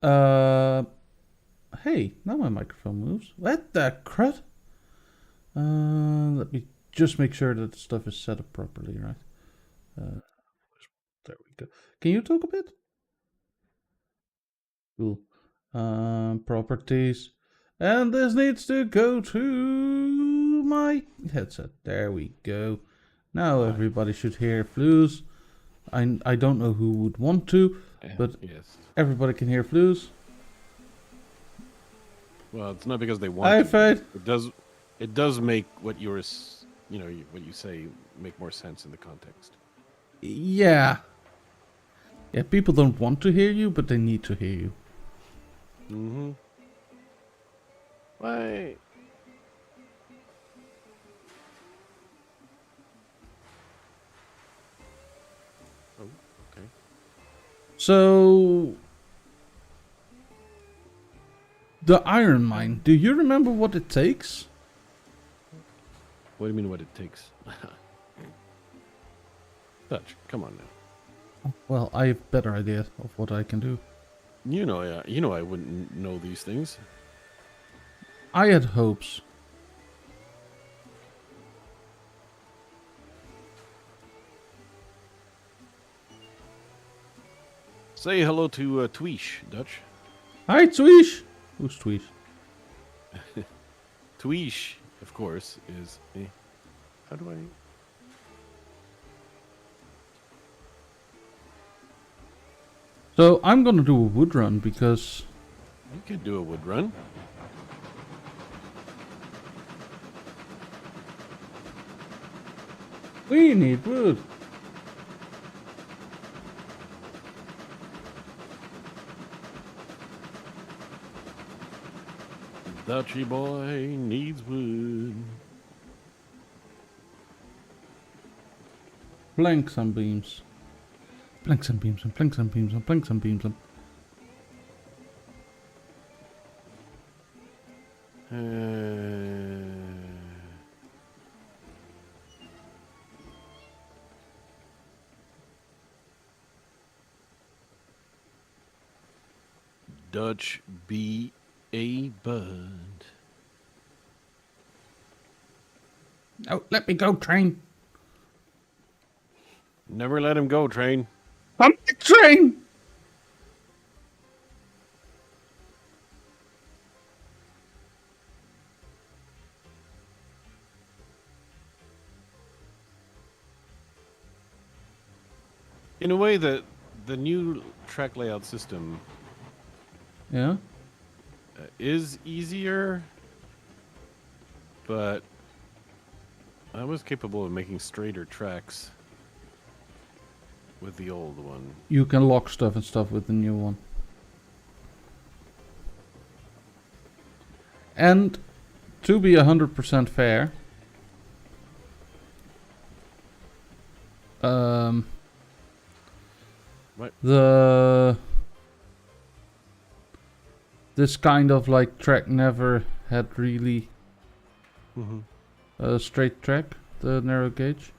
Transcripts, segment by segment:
Uh, hey, now my microphone moves. What the crud? Let me just make sure that the stuff is set up properly, right? Uh, there we go. Can you talk a bit? Cool. Properties. And this needs to go to my headset. There we go. Now everybody should hear Flues. I don't know who would want to, but Yes. everybody can hear Flues. Well, it's not because they Hi, want to. Fade. It does make what what you say make more sense in the context. Yeah. Yeah, people don't want to hear you, but they need to hear you. Mm-hmm. Why? Oh, okay. So, the iron mine, do you remember what it takes? What do you mean what it takes? Dutch, come on now. Well, I have a better idea of what I can do. You know I wouldn't know these things. I had hopes. Say hello to Tweesh, Dutch. Hi, Tweesh. Who's Tweesh? Tweesh, of course, is. How do I? So, I'm gonna do a wood run because... You could do a wood run. we need wood. Dutchy boy needs wood. Planks and beams. Planks and beams and planks and beams and planks and beams and... Dutch be a bud. Oh, let me go, train. Never let him go, train. I'm the train! In a way, the new track layout system Yeah? is easier, but I was capable of making straighter tracks with the old one. You can lock stuff and stuff with the new one. And to be 100% fair, Right. This kind of like track never had really Mm-hmm. a straight track, the narrow gauge.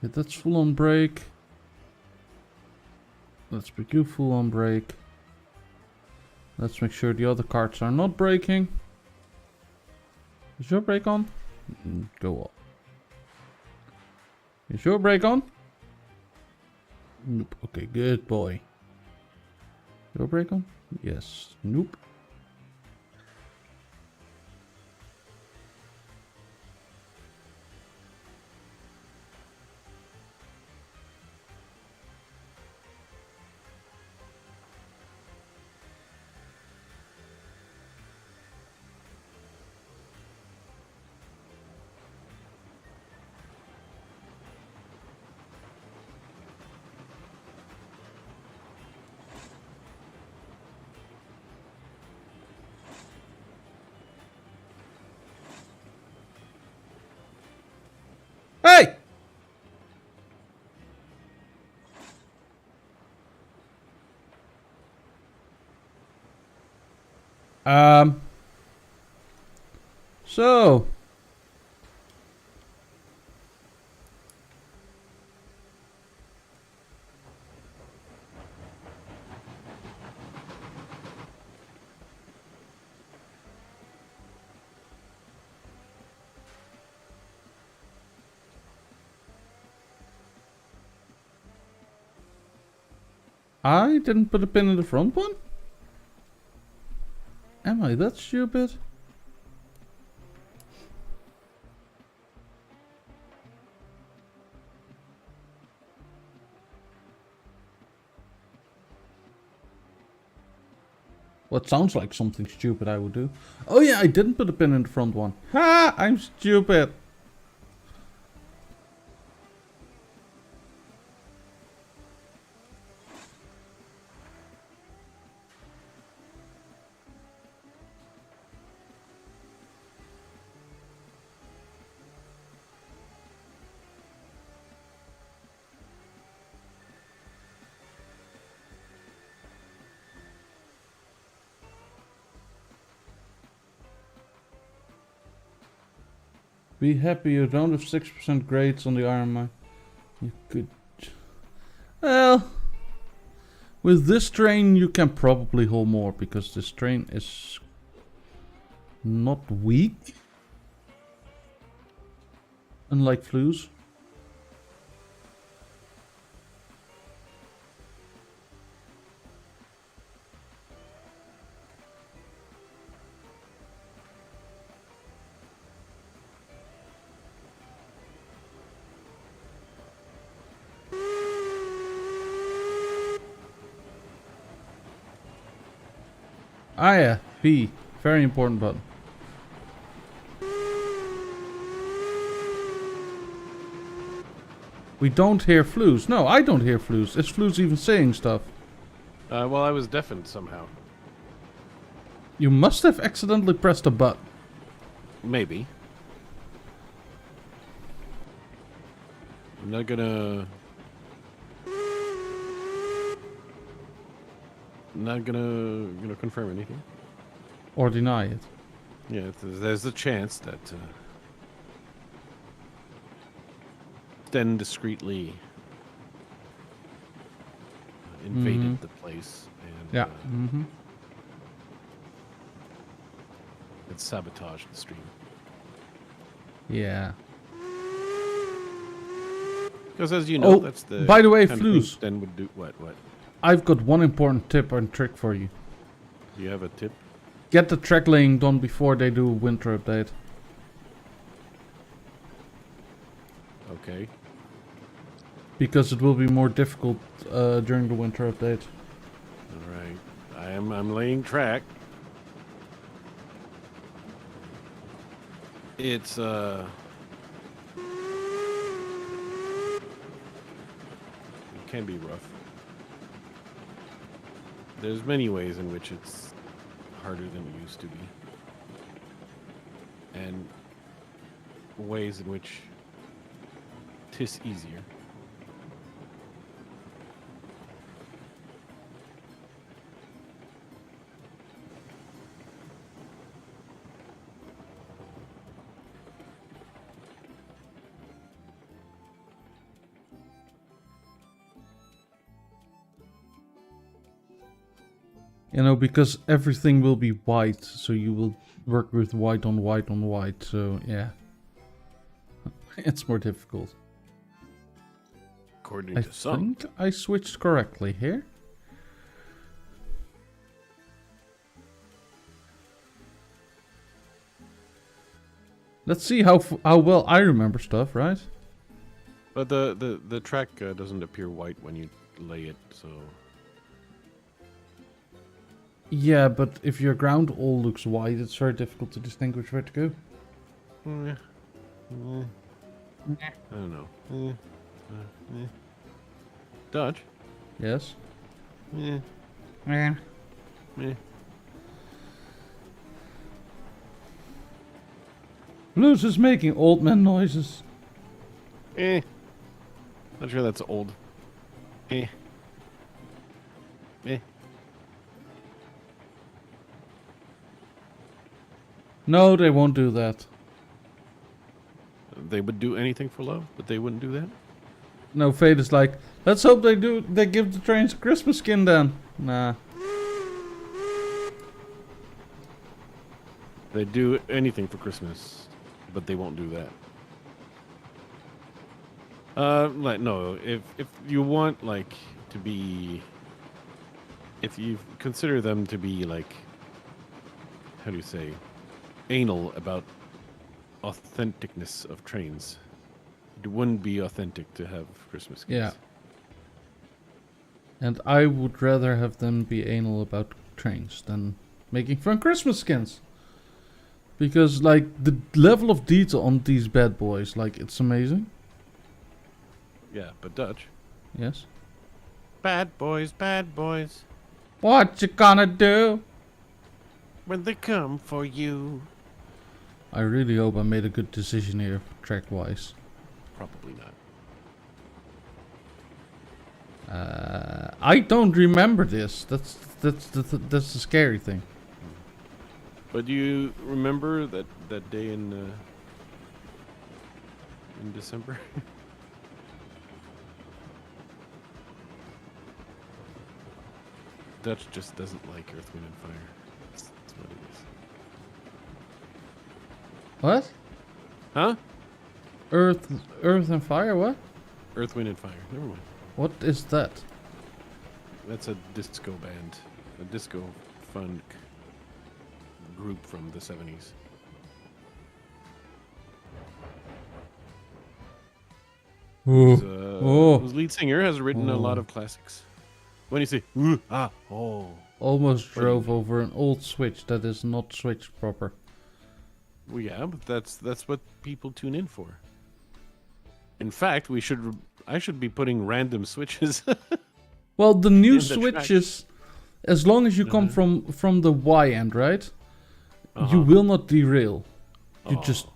Okay, that's full on brake. Let's make you full on brake. Let's make sure the other carts are not braking. Is your brake on? Go on. Is your brake on? Nope. Okay, good boy. Your brake on? Yes. Nope. So. I didn't put a pin in the front one? Am I that stupid? Well, it sounds like something stupid I would do. Oh yeah, I didn't put a pin in the front one. Ha! I'm stupid. Be happy you don't have 6% grades on the iron mine. You could... Well... With this train you can probably hold more, because this train is... not weak. Unlike Flues. Ah yeah, B. Very important button. We don't hear Flues. No, I don't hear Flues. Is Flues even saying stuff? Well, I was deafened somehow. You must have accidentally pressed a button. Maybe. I'm not gonna... Not gonna confirm anything. Or deny it. Yeah, there's a chance that Sten discreetly invaded the place and Yeah. and sabotaged the stream. Yeah. Because as you know, Oh, that's the by the way, kind of thing Flues. Sten would do. What? I've got one important tip and trick for you. Do you have a tip? Get the track laying done before they do a winter update. Okay. Because it will be more difficult during the winter update. All right. I'm laying track. It's it can be rough. There's many ways in which it's harder than it used to be. And ways in which 'tis easier. You know, because everything will be white, so you will work with white on white on white, so yeah. It's more difficult. According I to some. think I switched correctly here. Let's see how well I remember stuff, right? But the track doesn't appear white when you lay it, so... Yeah, but if your ground all looks white, it's very difficult to distinguish where to go. I don't know. Dodge? Yes? Yeah. Yeah. Yeah. Blues is making old man noises. Not sure that's old. Eh. No, they won't do that. They would do anything for love, but they wouldn't do that. No, Fate is like, let's hope they do. They give the trains a Christmas skin then. Nah. They do anything for Christmas, but they won't do that. Like no, if you want like to be, if you consider them to be like, how do you say, anal about authenticness of trains, it wouldn't be authentic to have Christmas skins. Yeah. And I would rather have them be anal about trains than making fun Christmas skins. Because, like, the level of detail on these bad boys, like, it's amazing. Yeah, but Dutch. Yes. Bad boys, bad boys. What you gonna do? When they come for you. I really hope I made a good decision here, track-wise. Probably not. I don't remember this. That's the scary thing. But do you remember that day in December? Dutch just doesn't like Earth, Wind, and Fire. That's what it is. What? Huh? Earth and Fire? What? Earth, Wind, and Fire. Never mind. What is that? That's a disco band. A disco funk group from the 70s. Whose lead singer has written a lot of classics. When you say, ooh, ah, oh. Almost drove over an old switch that is not switched proper. Well, yeah, but that's what people tune in for. In fact, I should be putting random switches. Well, the new In the switches, as long as you come from the Y end, right? Uh-huh. You will not derail. You Oh. just,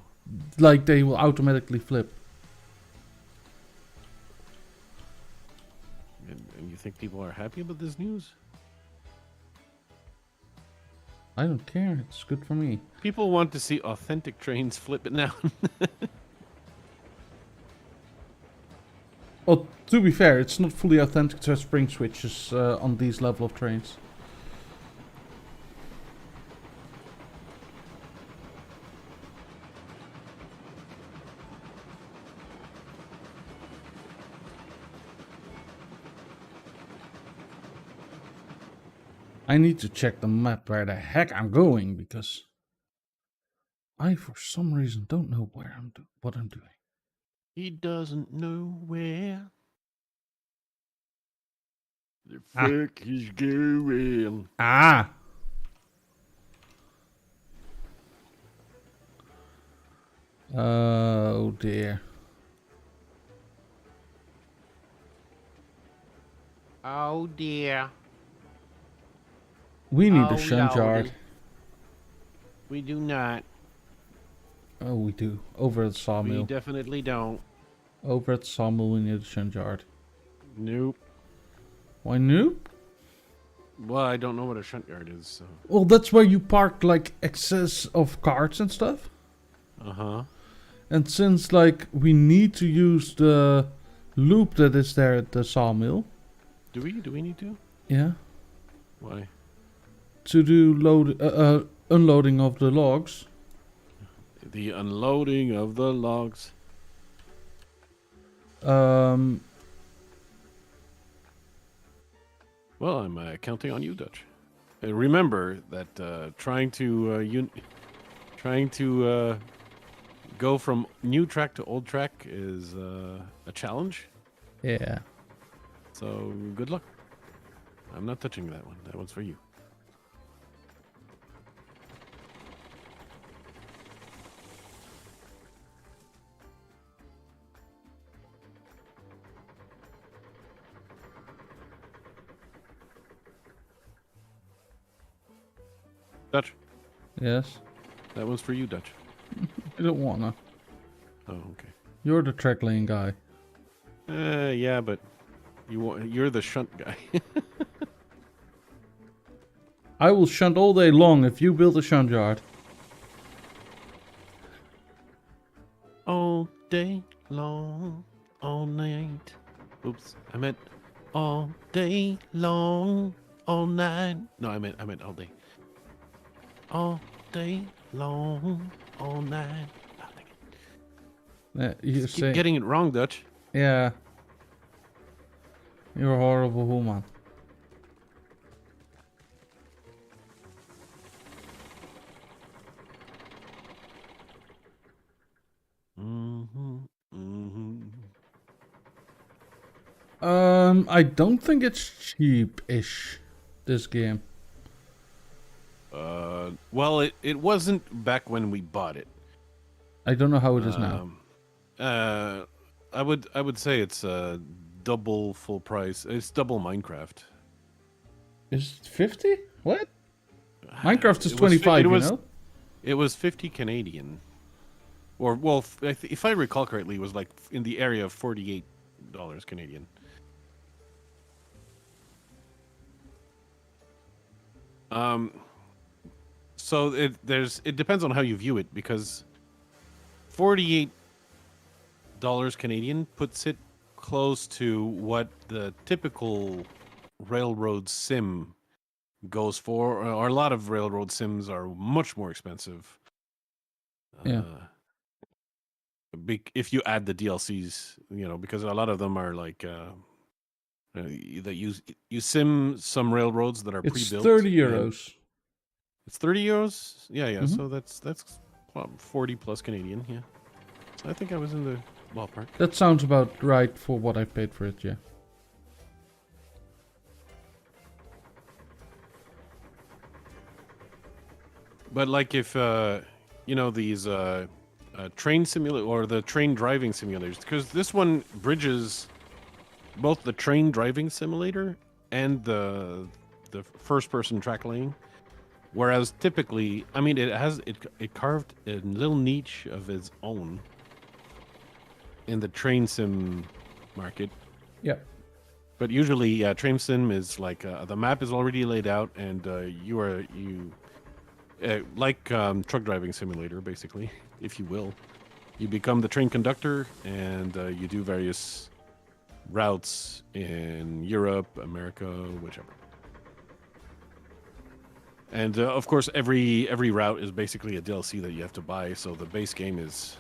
like, they will automatically flip. And you think people are happy about this news? I don't care. It's good for me. People want to see authentic trains flip it now. Well, to be fair, it's not fully authentic to have spring switches on these level of trains. I need to check the map where the heck I'm going, because I, for some reason, don't know where what I'm doing. He doesn't know where the Ah. fuck he's going. Ah! Oh dear. Oh dear. We need Oh, a shunt yard. Lordy. We do not. Oh, we do. Over at the We sawmill. definitely don't. Over at the sawmill, we need a shunt yard. Nope. Why nope? Well, I don't know what a shunt yard is, so. Well, that's where you park, like, excess of carts and stuff. Uh-huh. And since, like, we need to use the loop that is there at the sawmill. Do we need to? Yeah. Why? To do unloading of the logs. The unloading of the logs. Um, Well, I'm counting on you, Dutch. Remember that trying to go from new track to old track is a challenge. yeah. So good luck. I'm not touching that one. That one's for you. Dutch. Yes. That one's for you, Dutch. I don't wanna. Oh, okay. You're the track lane guy. Yeah, but you're the shunt guy. I will shunt all day long if you build a shunt yard. all day long, all night. Oops, I meant all day long, all night. No, I meant all day. All day long, all night. Ah, dang it. You Just keep say, getting it wrong, Dutch. yeah, you're a horrible woman. Mm-hmm. Mm-hmm. I don't think it's cheap-ish, this game. Well, it wasn't back when we bought it. I don't know how it is now. Uh, I would say it's double full price. It's double Minecraft. Is it 50? What? Minecraft is It was 25, you know? It was 50 Canadian. Or well, if I recall correctly, it was like in the area of $48 Canadian. So it depends on how you view it, because $48 Canadian puts it close to what the typical railroad sim goes for. Or a lot of railroad sims are much more expensive. Yeah. If you add the DLCs, because a lot of them are like that you sim some railroads that are It's pre-built. 30 and euros. It's 30 euros. Yeah. Mhm. So that's 40 plus Canadian. Yeah. So I think I was in the ballpark. That sounds about right for what I paid for it, yeah. But like if these train simulator or the train driving simulators, because this one bridges both the train driving simulator and the first person track laying. Whereas typically, I mean, it carved a little niche of its own in the train sim market. Yeah. But usually, train sim is like the map is already laid out, and like truck driving simulator, basically, if you will. You become the train conductor, and you do various routes in Europe, America, whichever. And of course, every route is basically a DLC that you have to buy. So the base game is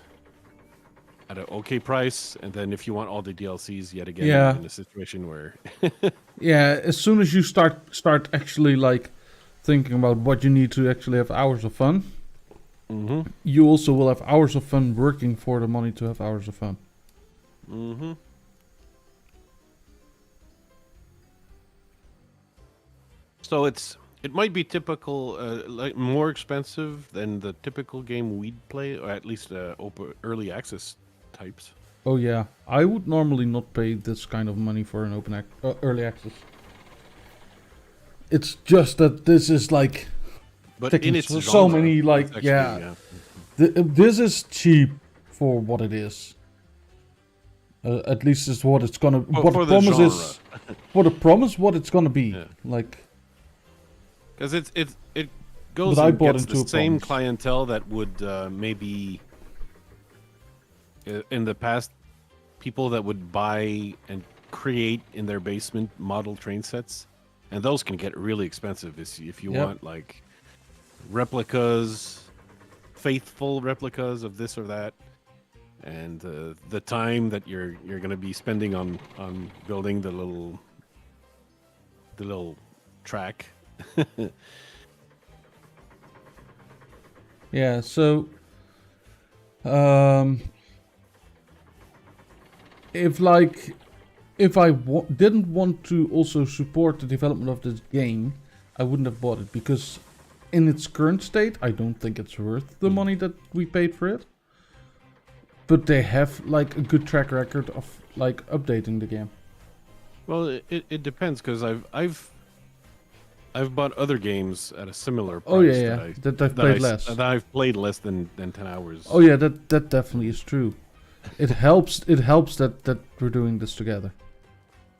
at an okay price, and then if you want all the DLCs, yet again, Yeah. in a situation where Yeah, as soon as you start actually like thinking about what you need to actually have hours of fun, mm-hmm. you also will have hours of fun working for the money to have hours of fun. Mm-hmm. So it might be typical, like more expensive than the typical game we'd play, or at least early access types. Oh yeah, I would normally not pay this kind of money for an early access. It's just that this is like But taking in its so genre, many like it's actually, yeah. This is cheap for what it is. At least it's what it's gonna. What for the the promise genre. is. For the promise, what it's gonna be. Yeah. Like. Because it goes But I and bought gets into the a same promise. clientele that would maybe in the past, people that would buy and create in their basement model train sets, and those can get really expensive if you Yep. want like replicas, faithful replicas of this or that, and the time that you're going to be spending on building the little track. Yeah. So. If I didn't want to also support the development of this game, I wouldn't have bought it, because in its current state, I don't think it's worth the money that we paid for it. But they have like a good track record of like updating the game. Well, it depends, because I've bought other games at a similar price Oh yeah, that I've played less. that I've played less than 10 hours. Oh yeah, that definitely is true. It helps that we're doing this together.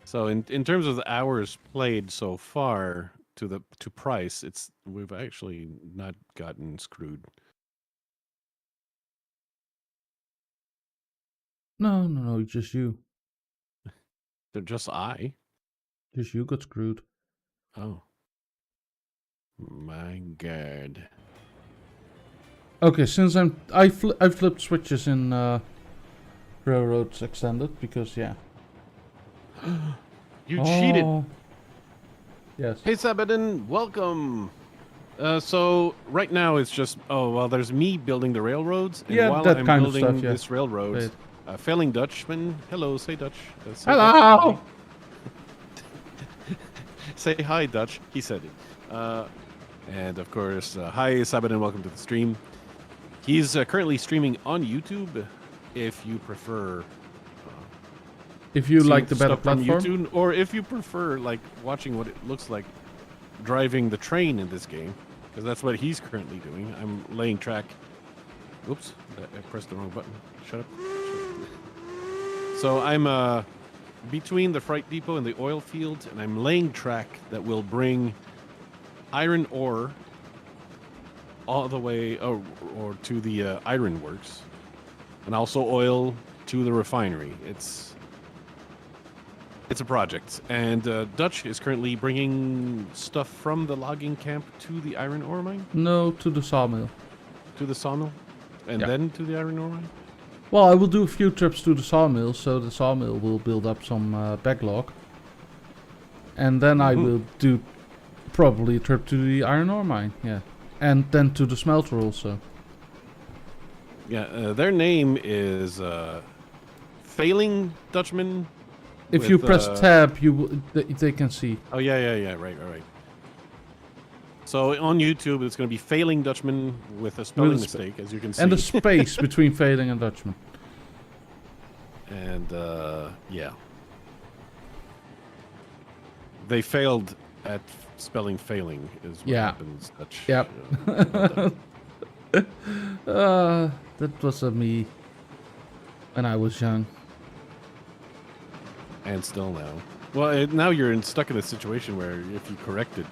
So in terms of the hours played so far to price, we've actually not gotten screwed. No, just you. They're just I. Just you got screwed. Oh. My God. Okay, since I flipped switches in Railroads Extended because yeah. You cheated. Yes. Hey, Sabadin, welcome. So right now it's just there's me building the railroads, and Yeah, while that I'm kind of building stuff, yeah. this railroad, Wait. failing Dutchman. Hello, say Dutch. Say Hello. Dutch. Say hi, Dutch. He said it. And of course, hi, Sabadin. Welcome to the stream. He's currently streaming on YouTube. If you prefer. If you seeing like the better stuff from platform. YouTube, or if you prefer like watching what it looks like driving the train in this game, because that's what he's currently doing. I'm laying track. Oops, I pressed the wrong button. Shut up. So I'm between the freight depot and the oil field, and I'm laying track that will bring iron ore all the way or to the iron works, and also oil to the refinery. It's a project, and Dutch is currently bringing stuff from the logging camp to the iron ore mine? No, to the sawmill. To the sawmill? And Yeah. then to the iron ore mine? Well, I will do a few trips to the sawmill, so the sawmill will build up some backlog. And then I will do probably a trip to the iron ore mine, yeah. And then to the smelter also. Yeah, their name is Failing Dutchman. If you press tab, they can see. Oh, yeah, right, all right. So on YouTube, it's going to be Failing Dutchman with a spelling mistake, as you can see. And a space between failing and Dutchman. And, yeah. They failed at spelling failing, is what happens. Dutch. Yep. That was me when I was young. And still now. Well, now you're stuck in a situation where if you correct it.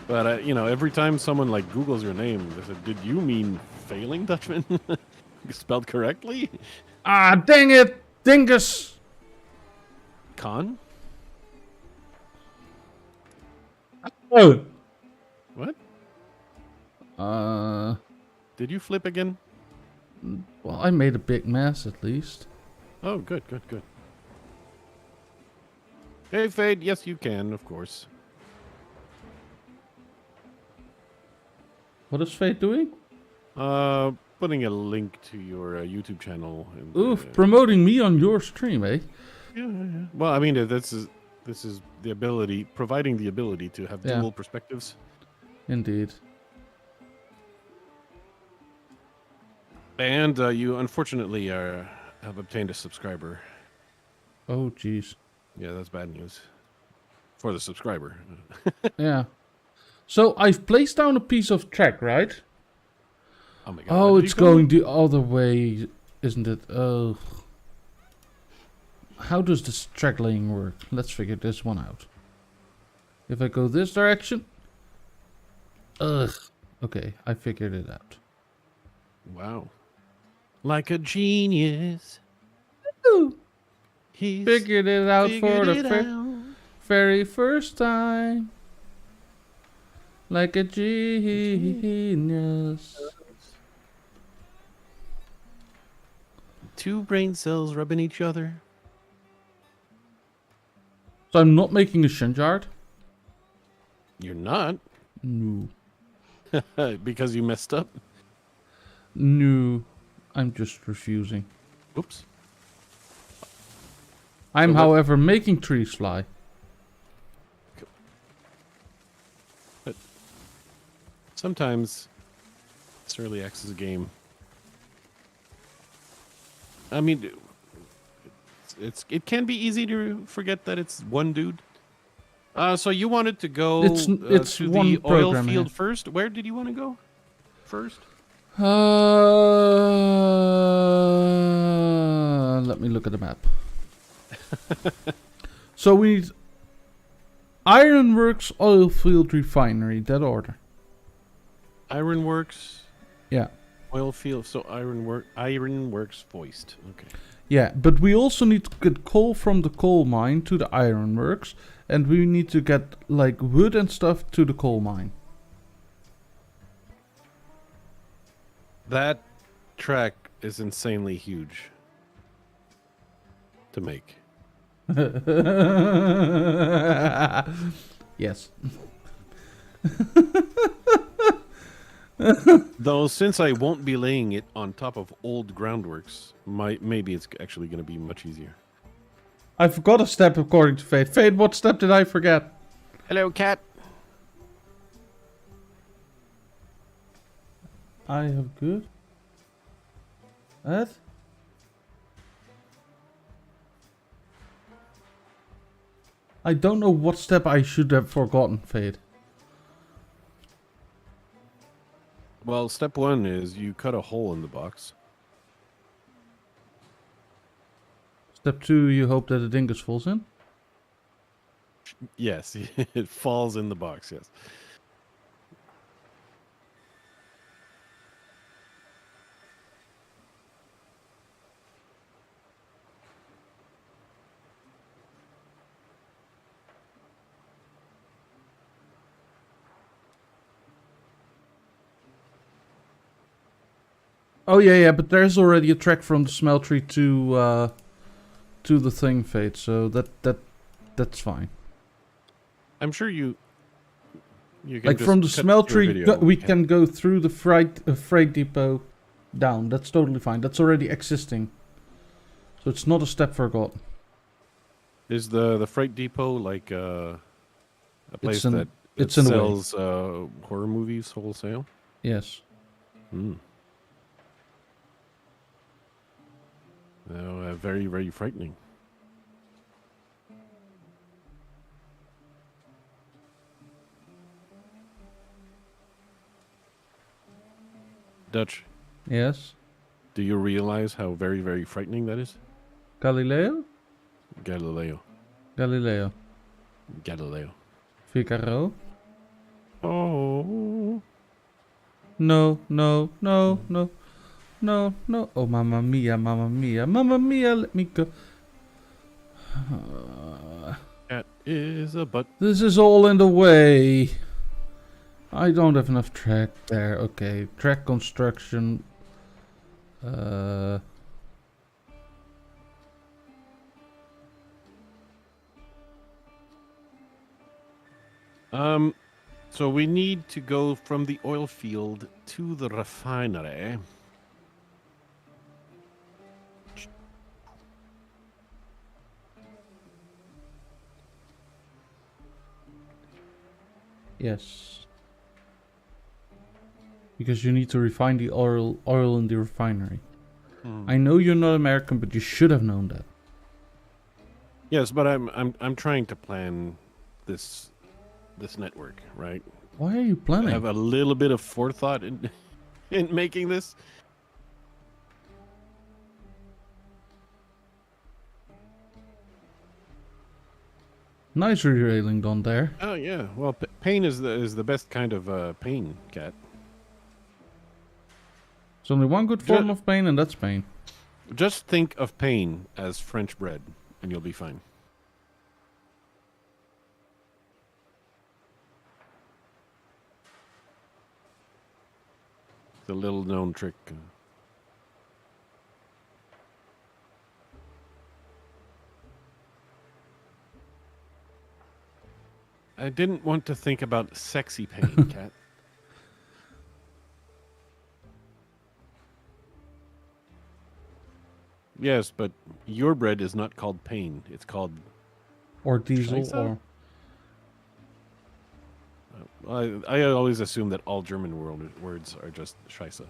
But, every time someone, like, Googles your name, they said, did you mean Failing Dutchman? Spelled correctly? Ah, dang it! Dingus! Con? Oh! What? Uh... Did you flip again? Well, I made a big mess, at least. Oh, good. Hey, Fade, yes, you can, of course. What is Fate doing? Putting a link to your YouTube channel. And, Oof, promoting me on your stream, eh? Yeah. Well, I mean, this is the ability, providing the ability to have dual perspectives. Indeed. And you unfortunately have obtained a subscriber. Oh, jeez. Yeah, that's bad news for the subscriber. Yeah. So I've placed down a piece of track, right? Oh my god. Oh, it's going the other way, isn't it? Oh. How does this track laying work? Let's figure this one out. If I go this direction. Ugh. Okay, I figured it out. Wow. Like a genius. Ooh. He's Figured it out for the very first time. Like a genius. Two brain cells rubbing each other. So I'm not making a shunt yard? You're not? No. Because you messed up? No. I'm just refusing. Oops. I'm, however, making trees fly. But sometimes this early access game. I mean, it can be easy to forget that it's one dude. So you wanted to go It's to one the oil program, field yeah. first? Where did you want to go first? Let me look at the map. So we need Ironworks, Oilfield Refinery, that order. Ironworks. Yeah. Oil field, so ironworks foist. Okay. Yeah, but we also need to get coal from the coal mine to the ironworks, and we need to get like wood and stuff to the coal mine. That track is insanely huge to make. Yes. Though since I won't be laying it on top of old groundworks, maybe it's actually going to be much easier. I forgot a step according to Fate. Fate, what step did I forget? Hello, cat. I have good. What? I don't know what step I should have forgotten, Fate. Well, step 1 is you cut a hole in the box. Step 2, you hope that the dingus falls in. Yes, it falls in the box, yes. Oh yeah, but there's already a track from the smeltery to the thing, Fate. So that's fine. I'm sure you can Like just from the cut your smeltery, video. we can go through the freight depot down. That's totally fine. That's already existing. So it's not a step forgotten. Is the freight depot like a place that it's in a way. sells horror movies wholesale? Yes. Hmm. Very, very frightening. Dutch, Yes. do you realize how very, very frightening that is? Galileo? Galileo. Galileo. Galileo. Figaro? Oh. No, no, no, no. No, no. Oh, mamma mia, mamma mia, mamma mia, let me go. That is a butt. This is all in the way. I don't have enough track there. Okay, track construction. So we need to go from the oil field to the refinery. Yes. Because you need to refine the oil in the refinery. I know you're not American, but you should have known that. Yes, but I'm trying to plan this network, right? Why are you planning? I have a little bit of forethought in in making this. Nice re-railing done there. Oh yeah. Well, pain is the best kind of pain, cat. There's only one good form of pain, and that's pain. Just think of pain as French bread, and you'll be fine. It's a little known trick. I didn't want to think about sexy pain, cat. Yes, but your bread is not called pain. It's called... Or diesel, Scheisse? or... I always assume that all German words are just Scheisse.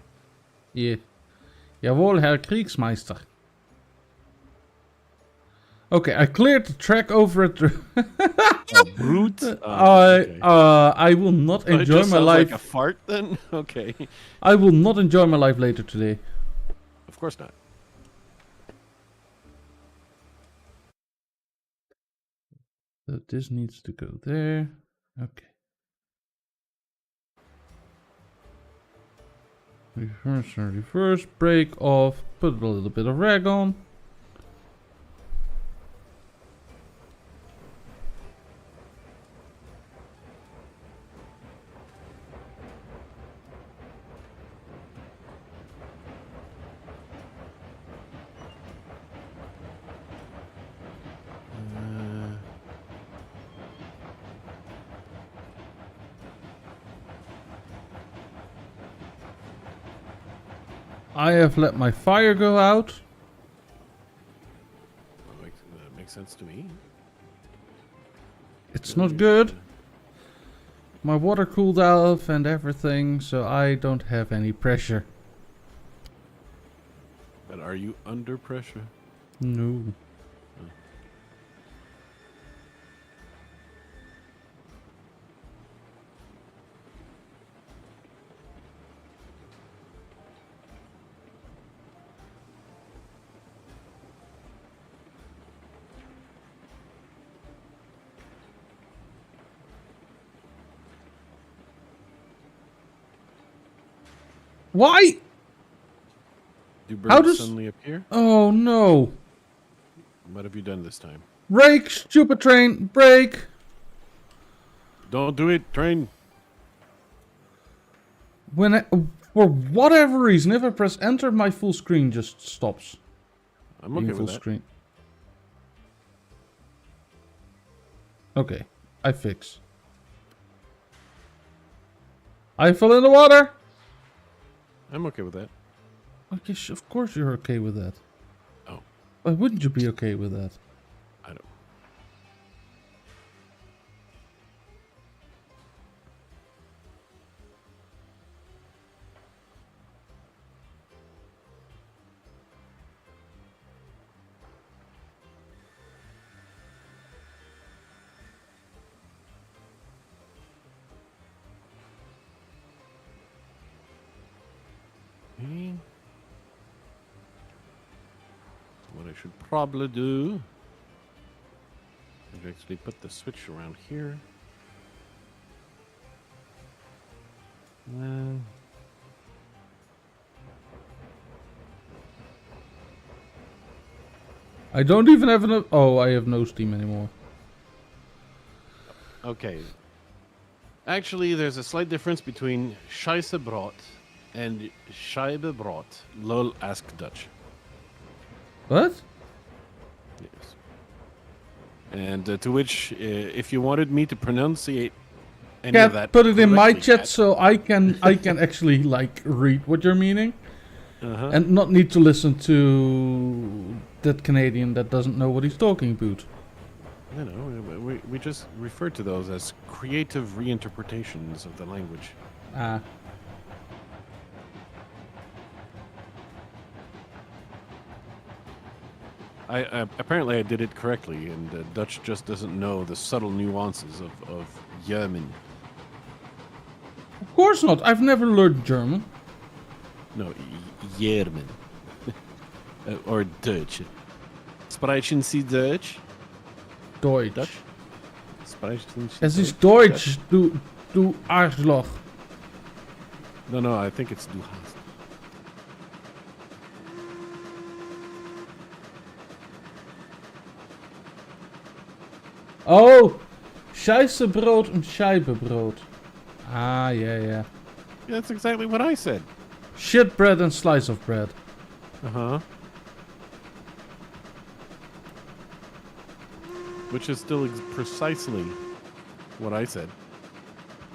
Yeah. Jawohl, Herr Kriegsmeister. Okay, I cleared the track over at the... Brute? I will not It enjoy just my sounds life. like a fart then? Okay. I will not enjoy my life later today. Of course not. So this needs to go there. Okay. Reverse and reverse. Brake off. Put a little bit of rag on. I have let my fire go out. That makes sense to me. It's not good. My water cooled off and everything, so I don't have any pressure. But are you under pressure? No. Why? Do How birds does- suddenly appear? Oh no. What have you done this time? Brake, stupid train, brake. Don't do it, train. When I, for whatever reason, if I press enter, my full screen just stops. I'm okay Being full with that. screen. Okay, I fix. I fell in the water. I'm okay with that. Okay, of course you're okay with that. Oh, Why wouldn't you be okay with that? I don't. Okay. What I should probably do is actually put the switch around here. I don't even have enough. Oh, I have no steam anymore. Okay. Actually, there's a slight difference between Scheissebrot and Scheibebrot. Lol, ask Dutch. What? Yes. And to which, if you wanted me to pronunciate any of Cat, that, put it in my correctly, chat Cat. so I can actually like read what you're meaning Uh-huh. and not need to listen to that Canadian that doesn't know what he's talking about. You know, we just refer to those as creative reinterpretations of the language. Ah. Apparently I did it correctly, and Dutch just doesn't know the subtle nuances of German. Of course not. I've never learned German. No, German. Or Dutch. Sprechen Sie Deutsch? Deutsch. Dutch? Sprechen Sie Es ist Deutsch? Deutsch, du Arschloch. No, I think it's Du hast. Oh, Scheissebrood und Scheibebrood. Ah, yeah. Yeah, that's exactly what I said. Shit bread and slice of bread. Uh-huh. Which is still precisely what I said.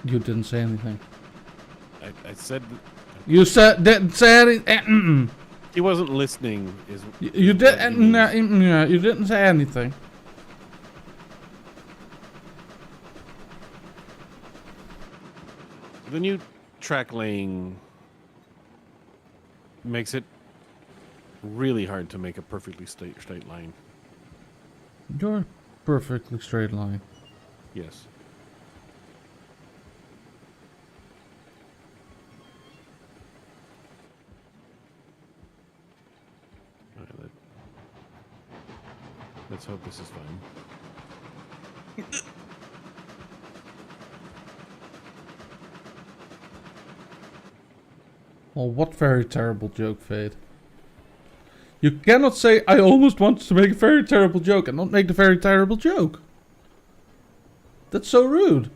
You didn't say anything. I said You didn't say anything. he wasn't listening. You didn't say anything. The new track laying makes it really hard to make a perfectly straight line. You're perfectly straight line. Yes. All right, let's hope this is fine. Oh, what very terrible joke, Fade. You cannot say, I almost wanted to make a very terrible joke and not make the very terrible joke. That's so rude.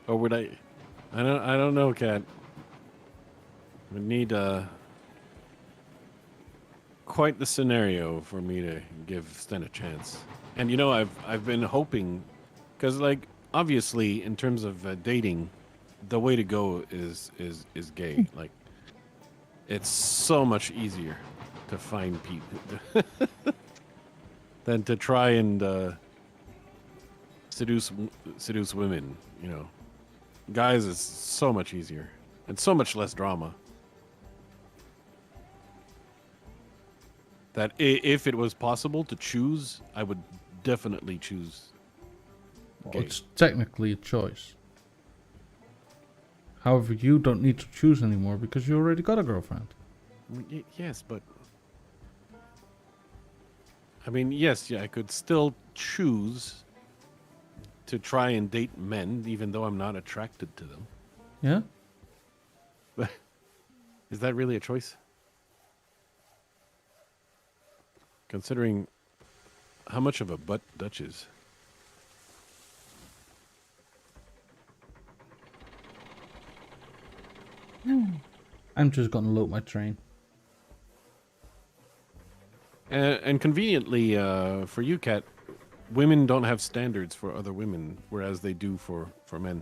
Or would I? I don't know, Cat. Would need quite the scenario for me to give Sten a chance. And you know, I've been hoping, because like obviously in terms of dating, the way to go is gay. Like, it's so much easier to find people than to try and seduce women. You know, guys is so much easier and so much less drama. That if it was possible to choose, I would definitely choose Well, gay. it's technically a choice. However, you don't need to choose anymore because you already got a girlfriend. Yes, but I mean, yes, yeah, I could still choose to try and date men, even though I'm not attracted to them. Yeah? But is that really a choice? Considering how much of a butt Dutch is. I'm just gonna load my train. And conveniently, for you, Kat, women don't have standards for other women, whereas they do for men.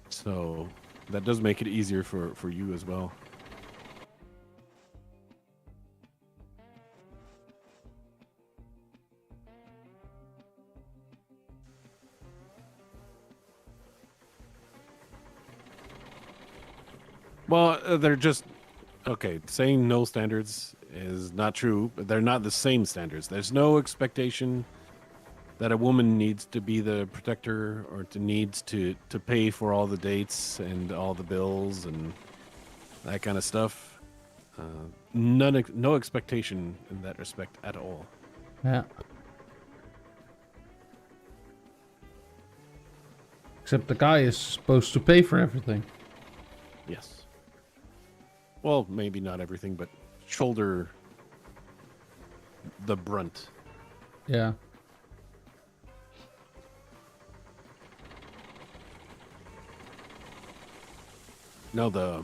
So that does make it easier for you as well. Well, they're just okay. Saying no standards is not true, but they're not the same standards. There's no expectation that a woman needs to be the protector or needs to pay for all the dates and all the bills and that kind of stuff. No expectation in that respect at all. Yeah. Except the guy is supposed to pay for everything. Yes. Well, maybe not everything, but shoulder the brunt. Yeah. No, the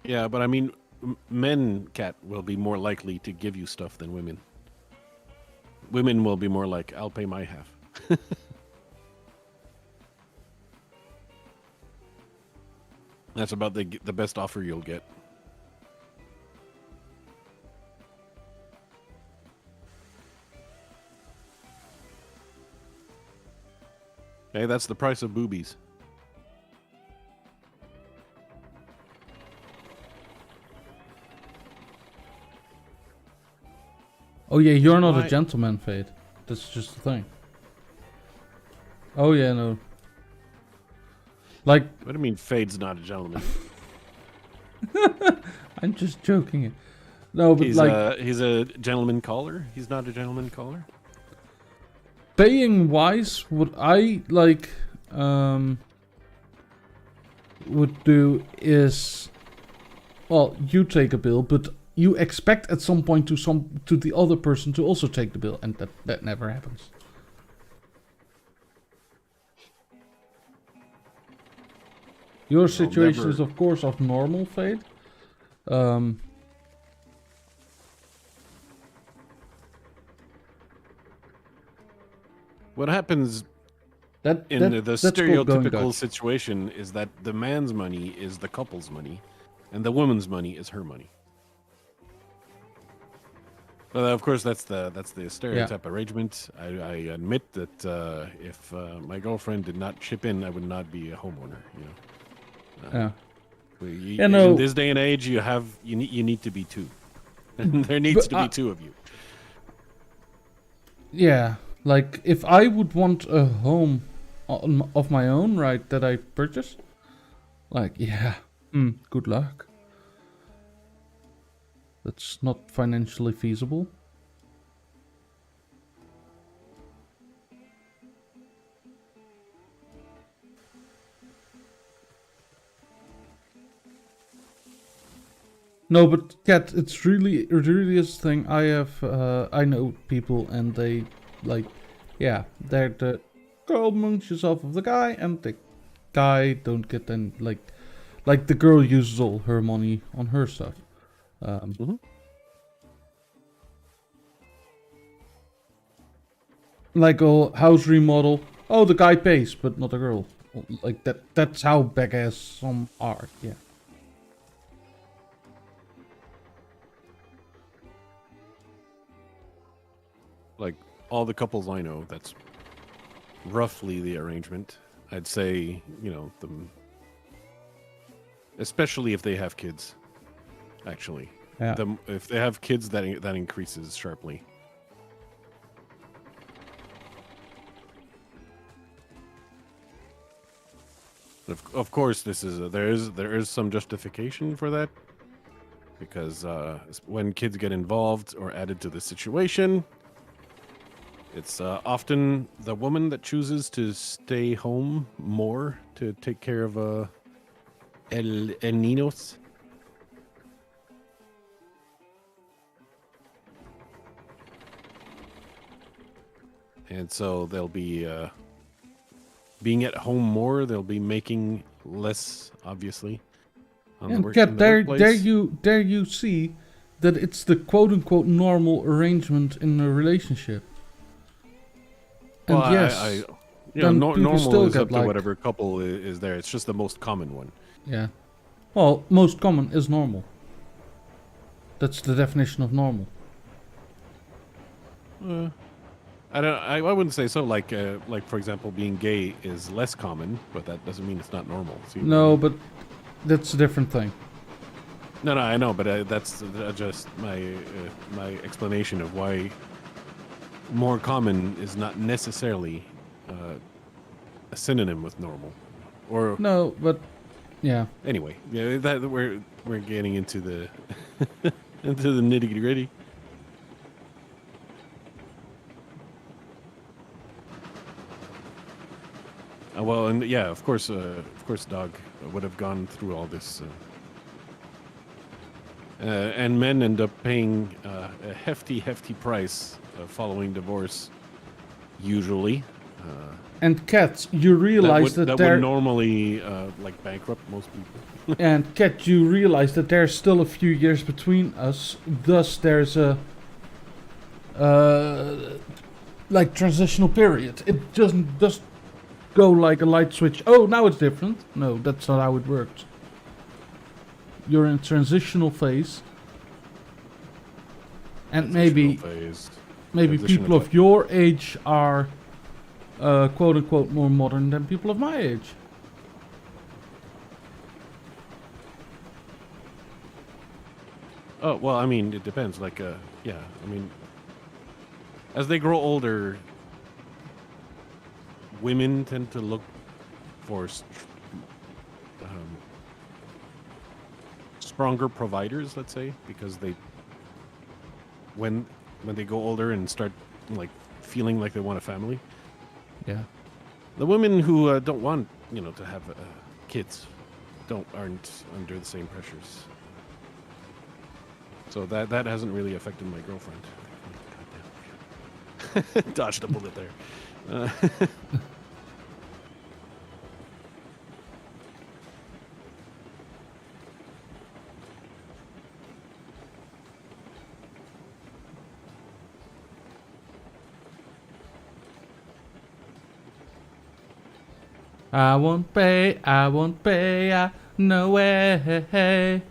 yeah, but I mean, men, Cat, will be more likely to give you stuff than women. Women will be more like, I'll pay my half. That's about the best offer you'll get. Hey, that's the price of boobies. Oh yeah, you're not Why- a gentleman, Fade. That's just the thing. Oh yeah, no. Like, What do you mean Fade's not a gentleman? I'm just joking. No, but He's a gentleman caller? He's not a gentleman caller? paying wise, what I would do is, well, you take a bill, but you expect at some point to the other person to also take the bill, and that never happens. Your situation is of course of normal, Fate. What happens The the stereotypical situation is that the man's money is the couple's money, and the woman's money is her money. Well, of course, that's the stereotype arrangement. I admit that if my girlfriend did not chip in, I would not be a homeowner. You know. In this day and age, you need to be two. There needs to be two of you. Yeah, like if I would want a home of my own, right, that I purchase, like good luck. That's not financially feasible. No, but Cat, it really is a thing. I know people, and they, like, yeah, they're the girl munches off of the guy, and the guy don't get any, like the girl uses all her money on her stuff. Mm-hmm. Like a house remodel. Oh, the guy pays, but not the girl. Like that's how big-ass some are, yeah. Like all the couples I know, that's roughly the arrangement. I'd say, especially if they have kids. Actually, Yeah. if they have kids, that increases sharply. Of course, there is some justification for that, because when kids get involved or added to the situation, it's often the woman that chooses to stay home more to take care of el niños. And so they'll be being at home more. They'll be making less, obviously. And Cat, there you see that it's the quote-unquote normal arrangement in a relationship. And well, yes, normal still is get up to whatever couple is there. It's just the most common one. Yeah. Well, most common is normal. That's the definition of normal. I wouldn't say so. Like for example, being gay is less common, but that doesn't mean it's not normal. See what I No, mean? but that's a different thing. No, I know, but that's just my explanation of why more common is not necessarily a synonym with normal. Or No, but yeah. anyway, yeah, that we're getting into the into the nitty gritty. Well, and yeah, of course, Dog would have gone through all this, and men end up paying a hefty price following divorce, usually. And Cat, you realize that there would normally like bankrupt most people. and Cat, you realize that there's still a few years between us. Thus, there's a like transitional period. It doesn't just go like a light switch. Oh, now it's different. No, that's not how it works. You're in a transitional phase, and maybe people of your age are quote unquote more modern than people of my age. Oh well, I mean, it depends. Like, yeah, I mean, as they grow older, women tend to look for stronger providers, let's say, because when they go older and start like feeling like they want a family. Yeah. The women who don't want to have kids aren't under the same pressures. So that hasn't really affected my girlfriend. Goddamn. Dodged a bullet there. I won't pay, no way.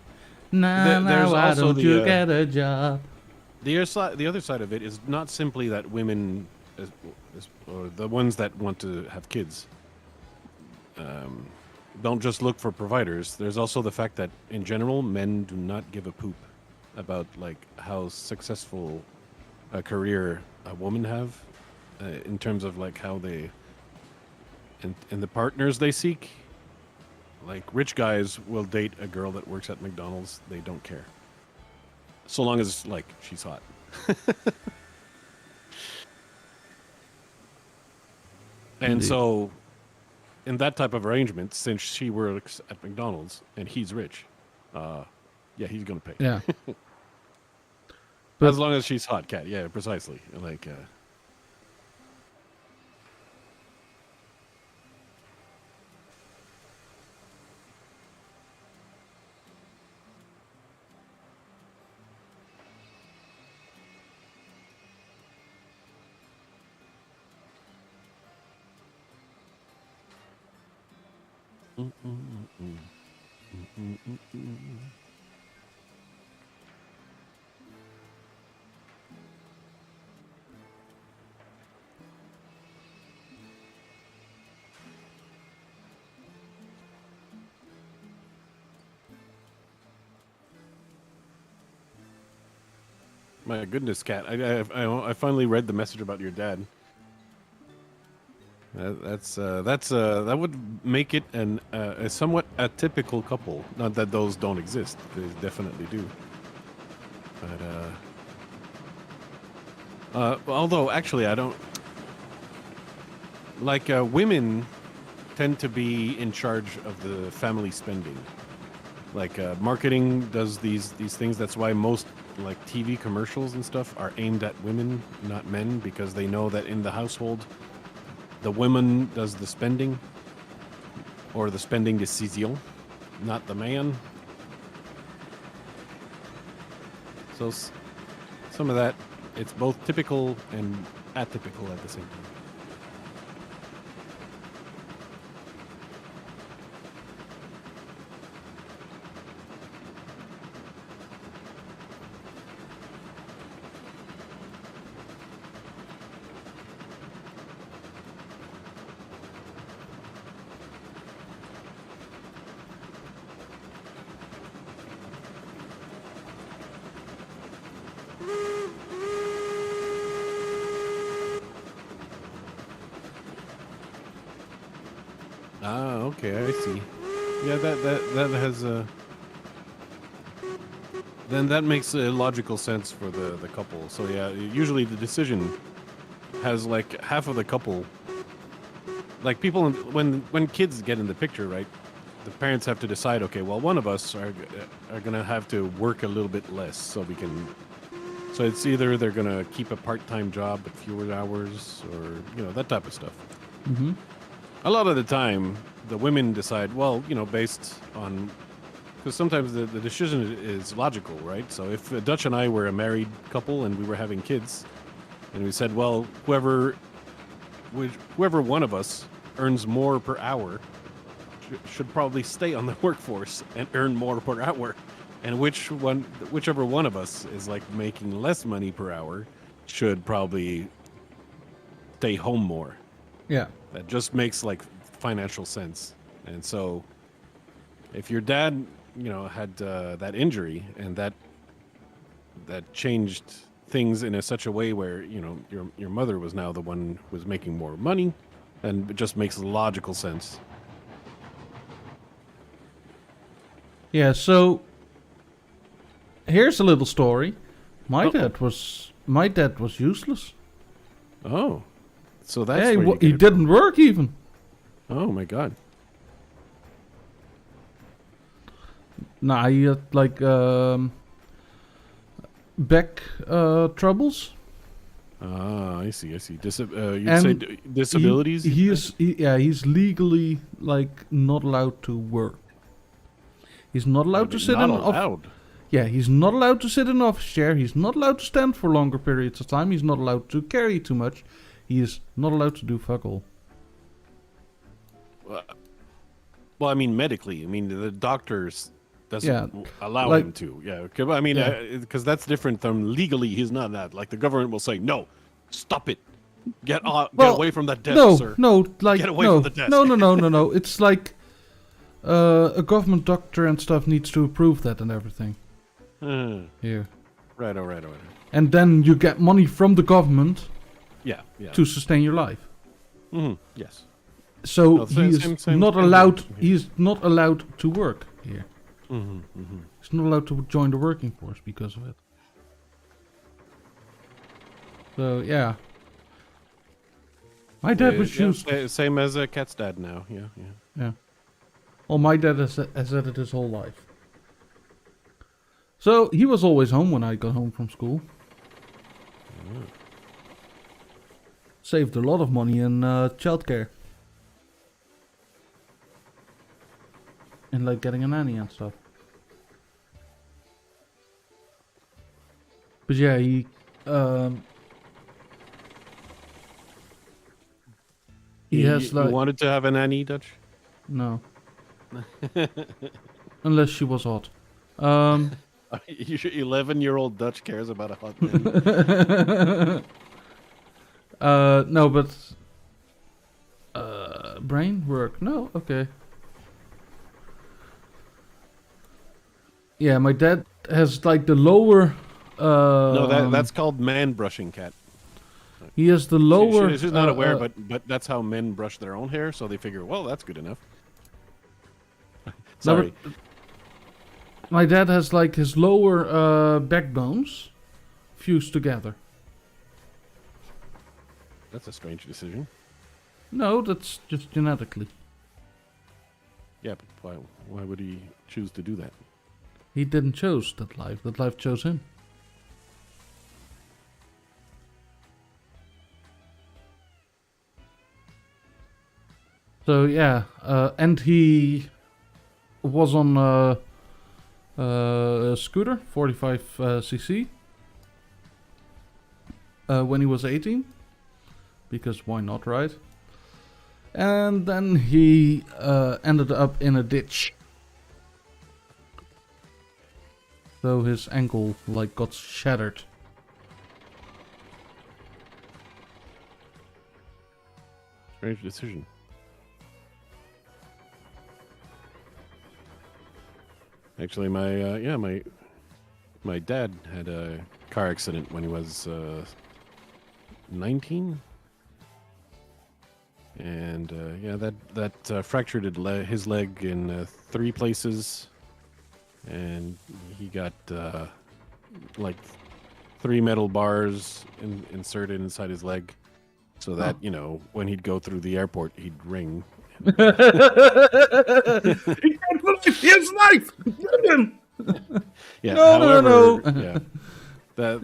Nah, why don't you get a job? The other side of it is not simply that women, or the ones that want to have kids, don't just look for providers. There's also the fact that, in general, men do not give a poop about like how successful a career a woman have, in terms of like how they, and the partners they seek. Like rich guys will date a girl that works at McDonald's. They don't care. So long as like she's hot. And Indeed. so, in that type of arrangement, since she works at McDonald's and he's rich, yeah, he's gonna pay. Yeah. As long as she's hot, cat. Yeah, precisely. Like, my goodness, cat. I finally read the message about your dad. That would make it a somewhat atypical couple. Not that those don't exist; they definitely do. But although actually, I don't like women tend to be in charge of the family spending. Like marketing does these things. That's why most like TV commercials and stuff are aimed at women, not men, because they know that in the household, the woman does the spending, or the spending decision, not the man. So some of that, it's both typical and atypical at the same time. Ah, okay, I see. Yeah, that has then that makes logical sense for the couple. So yeah, usually the decision has like half of the couple. Like people, when kids get in the picture, right? The parents have to decide. Okay, well, one of us are gonna have to work a little bit less, so we can. So it's either they're gonna keep a part-time job but fewer hours, or that type of stuff. Mm-hmm. A lot of the time, the women decide, well, based on, because sometimes the decision is logical, right? So if Dutch and I were a married couple and we were having kids, and we said, well, whoever one of us earns more per hour should probably stay on the workforce and earn more per hour, and whichever one of us is like making less money per hour should probably stay home more. Yeah. That just makes like financial sense. And so if your dad, had that injury, and that changed things in such a way where, your mother was now the one who was making more money, and it just makes logical sense. Yeah, so here's a little story. My dad was useless. Oh. So that's Yeah, where he didn't work even. Oh my god. Nah, he had like back troubles. Ah, I see. You'd And say disabilities? He's legally like not allowed to work. He's not allowed to sit not in allowed. Yeah, he's not allowed to sit in an office chair. He's not allowed to stand for longer periods of time. He's not allowed to carry too much. He is not allowed to do fuck all. Well, I mean, medically. I mean, the doctors doesn't allow like- him to. Yeah. Okay, but I mean, because that's different from legally. He's not that. Like the government will say, no, stop it. Get away from that desk, sir. Get away from the desk. No. It's like a government doctor and stuff needs to approve that and everything. Here. Right. All right. And then you get money from the government. Yeah. To sustain your life. Mm-hmm. Yes. So No, he is same not thing. allowed. He is not allowed to work here. Mm-hmm. He's not allowed to join the working force because of it. So yeah. My dad was used. Same as Cat's dad now. Yeah. Yeah. Well, my dad has had it his whole life. So he was always home when I got home from school. Saved a lot of money in childcare. And like getting a nanny and stuff. But yeah, he has like you wanted to have a nanny, Dutch? no. Unless she was hot. Your 11-year-old Dutch cares about a hot nanny. No, but brain work. No, okay. Yeah, my dad has like the lower. No, that's called man brushing, Cat. He has the lower. She's not aware, but that's how men brush their own hair, so they figure, well, that's good enough. Sorry. No, my dad has like his lower backbones fused together. That's a strange decision. No, that's just genetically. Yeah, but why would he choose to do that? He didn't choose that life. That life chose him. So yeah, and he was on a scooter, 45cc, when he was 18, because why not, right? And then he ended up in a ditch. So his ankle like got shattered. Strange decision. Actually, my dad had a car accident when he was 19, and yeah, that fractured his leg in 3 places, and he got like 3 metal bars inserted inside his leg, so that when he'd go through the airport, he'd ring. He can't believe his life. Get him. Yeah. No, however, no. Yeah.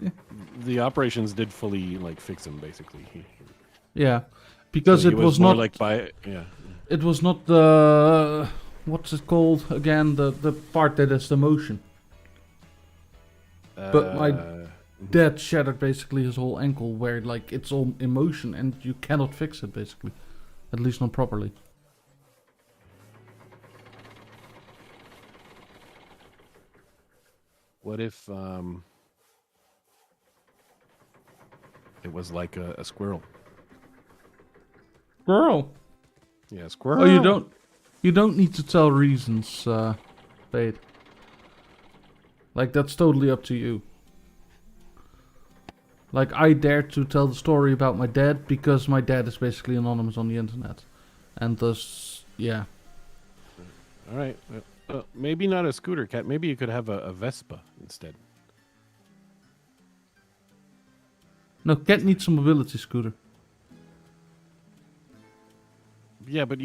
The operations did fully fix him basically. Yeah, because So it he was more not. yeah. It was not the what's it called again? The part that is the motion. But my dad shattered basically his whole ankle, where it's all in motion and you cannot fix it basically, at least not properly. What if it was like a squirrel? Squirrel. Yeah, squirrel. Oh, you don't need to tell reasons, Fade. Like that's totally up to you. Like I dared to tell the story about my dad because my dad is basically anonymous on the internet, and thus yeah. All right. Maybe not a scooter, Cat. Maybe you could have a Vespa instead. No, Cat needs a mobility scooter. Yeah, but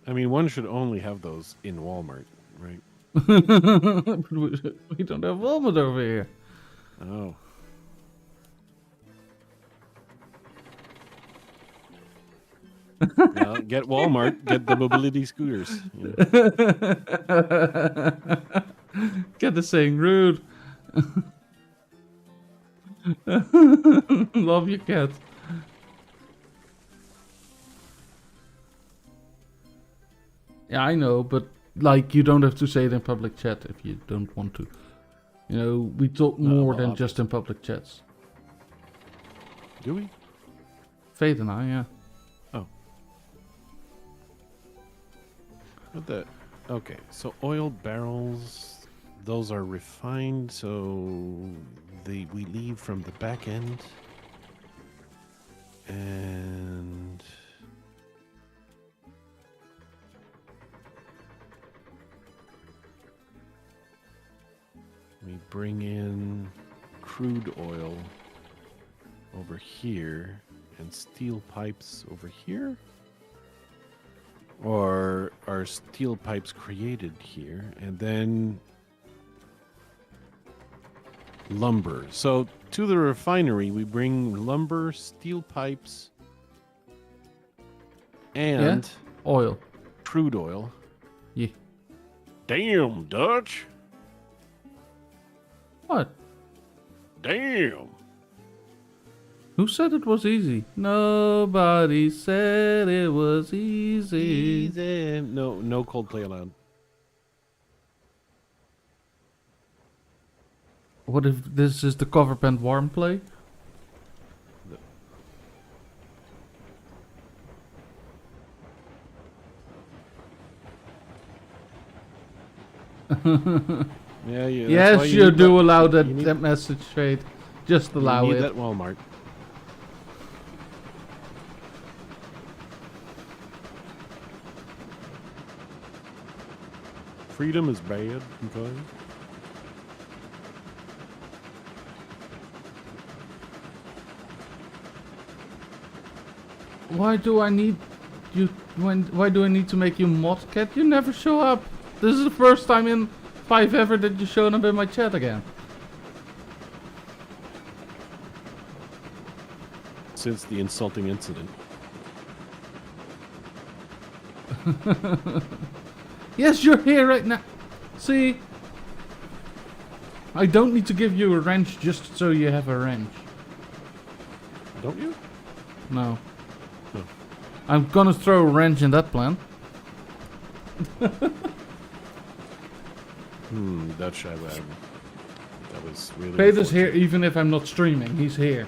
one should only have those in Walmart, right? We don't have Walmart over here. Oh. Well, get Walmart, get the mobility scooters. Get the saying rude. Love your cat. Yeah, I know, but you don't have to say it in public chat if you don't want to. We talk more than just in public chats. Do we? Fate and I, yeah. Oh. Okay, so oil barrels, those are refined, so we leave from the back end. And we bring in crude oil over here and steel pipes over here? Or are steel pipes created here and then lumber? So to the refinery, we bring lumber, steel pipes, and Oil. crude oil. Yeah. Damn, Dutch. What? Damn. Who said it was easy? Nobody said it was easy. No Coldplay allowed. What if this is the cover band warm play? Yeah, yeah. Yes, you do allow that message, Fade. Just allow you need it. that Walmart. Freedom is bad, okay? Why do I need you? Why do I need to make you mod cat? You never show up. This is the first time in 5 ever that you've shown up in my chat again. Since the insulting incident. Yes, you're here right now. See? I don't need to give you a wrench just so you have a wrench. Don't you? No. No. I'm gonna throw a wrench in that plan. Dutch, that was really. Fade is here unfortunate. even if I'm not streaming. He's here.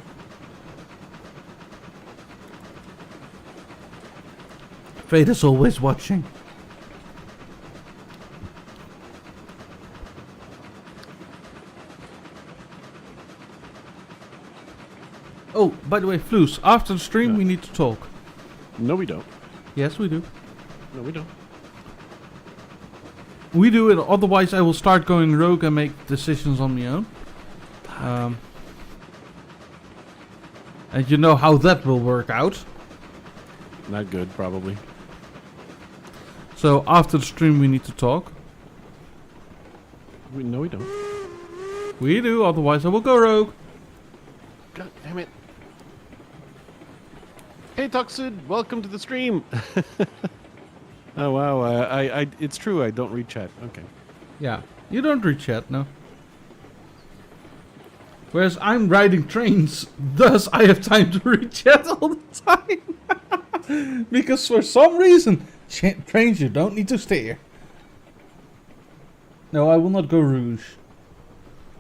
Fade is always watching. Oh, by the way, Floos, after the stream we need to talk. No, we don't. Yes, we do. No, we don't. We do it, otherwise I will start going rogue and make decisions on my own. And you know how that will work out. Not good, probably. So after the stream we need to talk. No, we don't. We do, otherwise I will go rogue. God damn it. Hey, Toxid, welcome to the stream. Oh, wow. It's true, I don't read chat. Okay. Yeah, you don't read chat, no. Whereas I'm riding trains, thus I have time to read chat all the time. Because for some reason, trains you don't need to steer. No, I will not go rouge.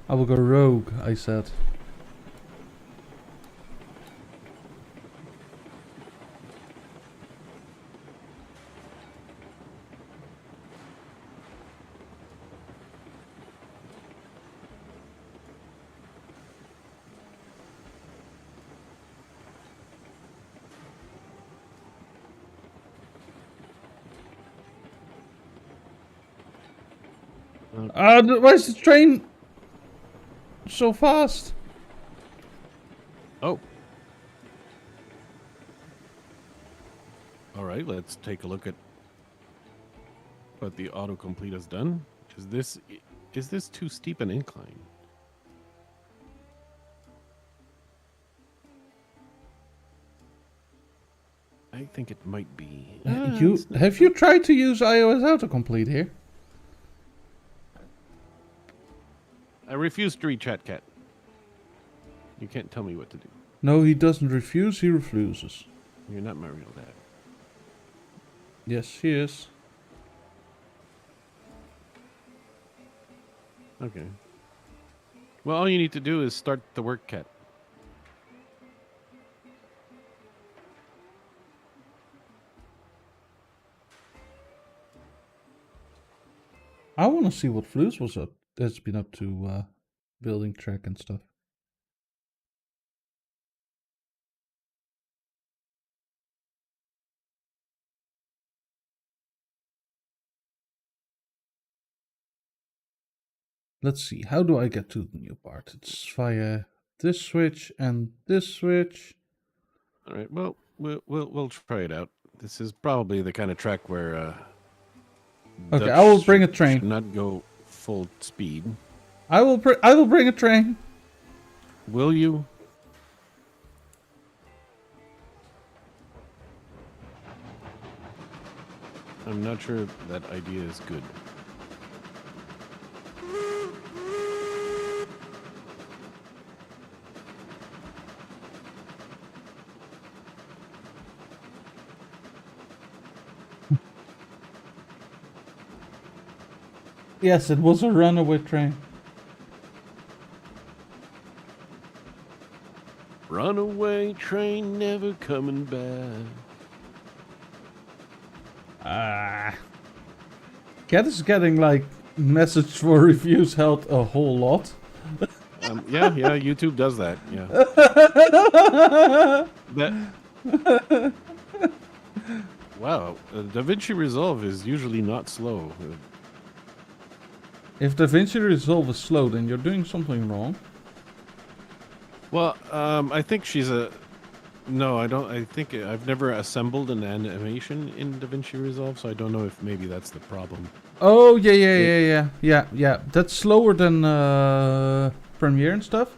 I will go rogue, I said. Where's the train so fast? Oh. All right, let's take a look at what the autocomplete has done. Is this too steep an incline? I think it might be. Have you tried to use iOS autocomplete here? I refuse to read chat, cat. You can't tell me what to do. No, he doesn't refuse, he refuses. You're not my real dad. Yes, he is. Okay. Well, all you need to do is start the work, cat. I want to see what Flus has been up to building track and stuff. Let's see, how do I get to the new part? It's via this switch and this switch. All right. Well, we'll try it out. This is probably the kind of track where Okay, Dutch I will bring a should train. not go full speed. I will bring a train. Will you? I'm not sure that idea is good. Yes, it was a runaway train. Runaway train never coming back. Cat is getting like message for reviews held a whole lot. Yeah, YouTube does that. Yeah. Wow, DaVinci Resolve is usually not slow. If DaVinci Resolve is slow, then you're doing something wrong. Well, I think she's a... No, I don't. I think I've never assembled an animation in DaVinci Resolve, so I don't know if maybe that's the problem. Oh, yeah. That's slower than Premiere and stuff.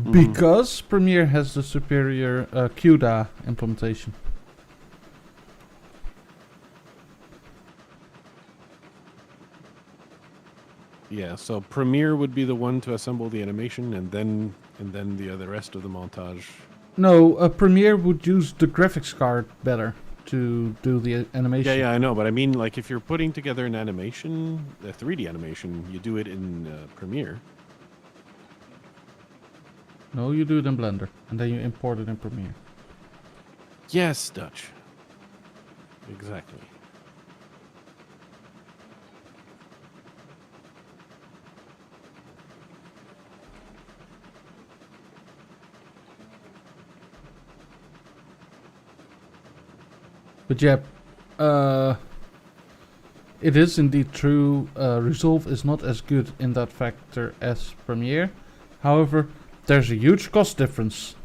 Because Premiere has the superior CUDA implementation. Yeah, so Premiere would be the one to assemble the animation, and then the rest of the montage. No, Premiere would use the graphics card better to do the animation. Yeah, I know, but I mean, like, if you're putting together an animation, a 3D animation, you do it in Premiere. No, you do it in Blender, and then you import it in Premiere. Yes, Dutch. Exactly. But yeah, it is indeed true. Resolve is not as good in that factor as Premiere. However, there's a huge cost difference.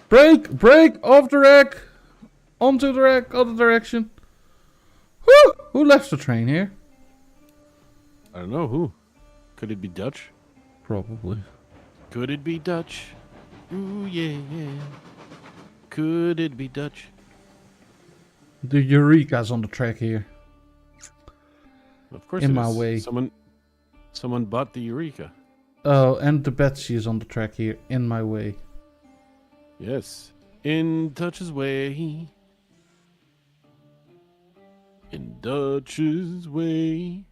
Brake, off the rack, onto the rack, other direction. Whew! Who left the train here? I don't know who. Could it be Dutch? Probably. Could it be Dutch? Ooh, yeah. Could it be Dutch? The Eureka's on the track here. Of course In it my is. way. Someone bought the Eureka. Oh, and the Betsy is on the track here, in my way. Yes. In Dutch's way. In Dutch's way.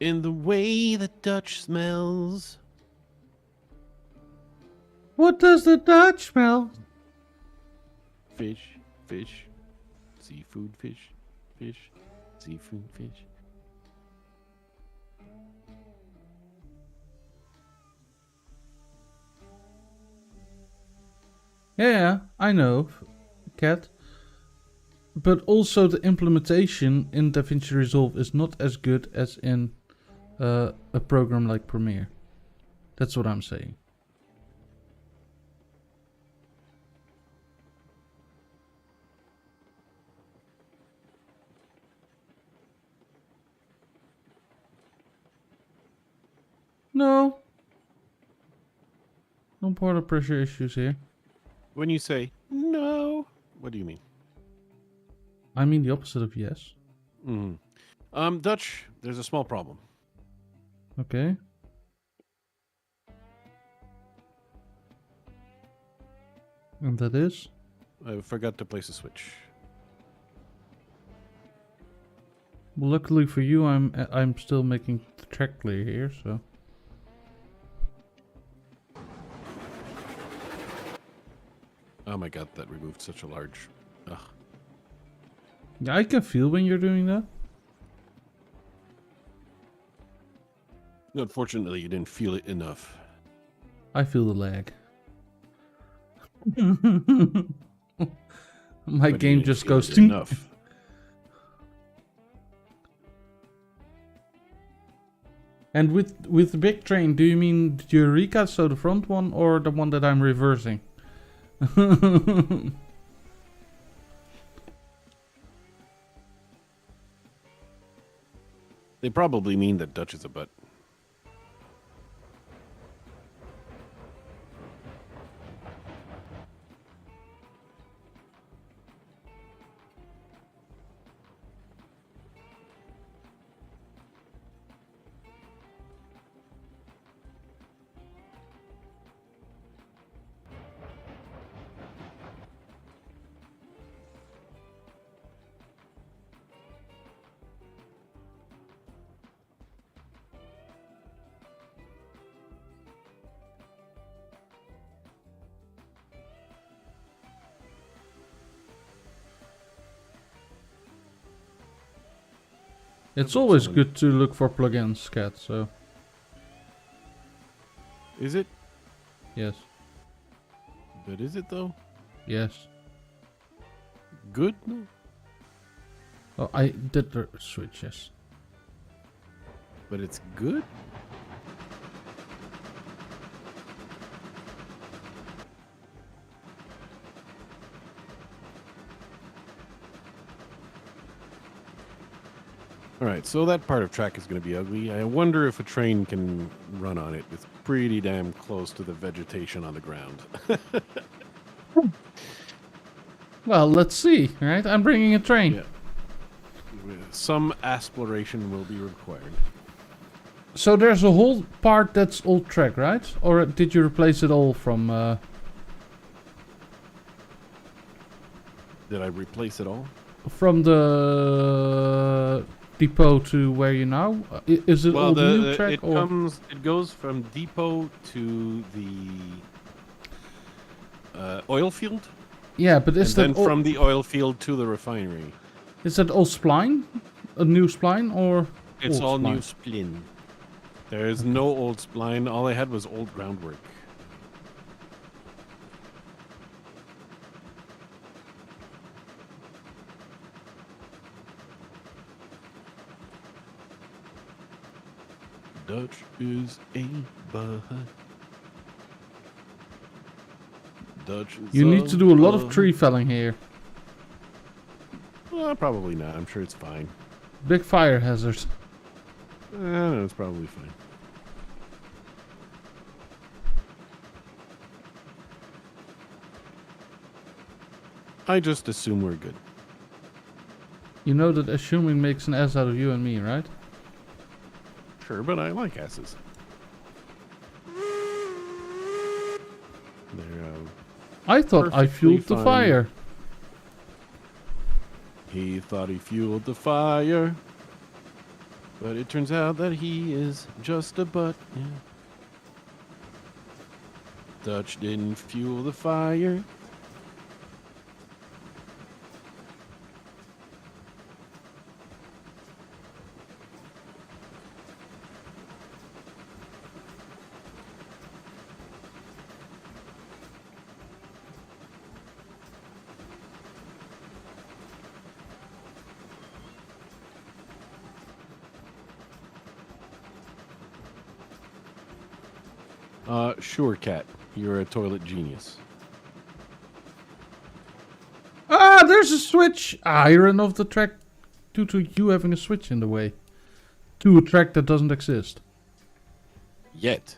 In the way the Dutch smells. What does the Dutch smell? Fish. Seafood fish. Seafood fish. Yeah, I know, Cat. But also the implementation in DaVinci Resolve is not as good as in a program like Premiere. That's what I'm saying. No. No border pressure issues here. When you say no, what do you mean? I mean the opposite of yes. Dutch, there's a small problem. Okay. And that is? I forgot to place a switch. Well, luckily for you, I'm still making the track clear here, so. Oh my god, that removed such a large... Ugh. Yeah, I can feel when you're doing that. Unfortunately, you didn't feel it enough. I feel the lag. My But game you just didn't goes... feel it enough. And with the big train, do you mean the Eureka, so the front one, or the one that I'm reversing? They probably mean that Dutch is a butt. It's always good to look for plugins, Cat, so... Is it? Yes. But is it though? Yes. Good? No. Oh, I did the switch, yes. But it's good? Alright, so that part of track is going to be ugly. I wonder if a train can run on it. It's pretty damn close to the vegetation on the ground. Well, let's see, right? I'm bringing a train. Yeah. Some exploration will be required. So there's a whole part that's old track, right? Or did you replace it all from... Did I replace it all? From the depot to where you now? Is it all new track? It goes from depot to the oil field. Yeah, but is and that then from the oil field to the refinery. Is that all spline? A new spline or? It's all old new spline? spline. There is no old spline. All I had was old groundwork. Dutch is a bud. Dutch is You need to do a lot of tree felling here. Probably not. I'm sure it's fine. Big fire hazard. No, it's probably fine. I just assume we're good. You know that assuming makes an ass out of you and me, right? Sure, but I like asses. They're, I thought I fueled the fine. fire. He thought he fueled the fire, but it turns out that he is just a butt. Yeah. Dutch didn't fuel the fire. Sure, Cat. You're a toilet genius. Ah, there's a switch! I ran off the track due to you having a switch in the way. To a track that doesn't exist. Yet.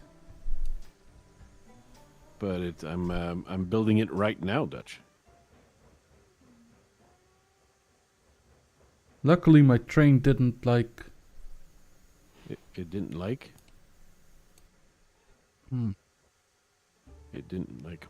But I'm building it right now, Dutch. Luckily my train didn't like... It didn't like? It didn't like,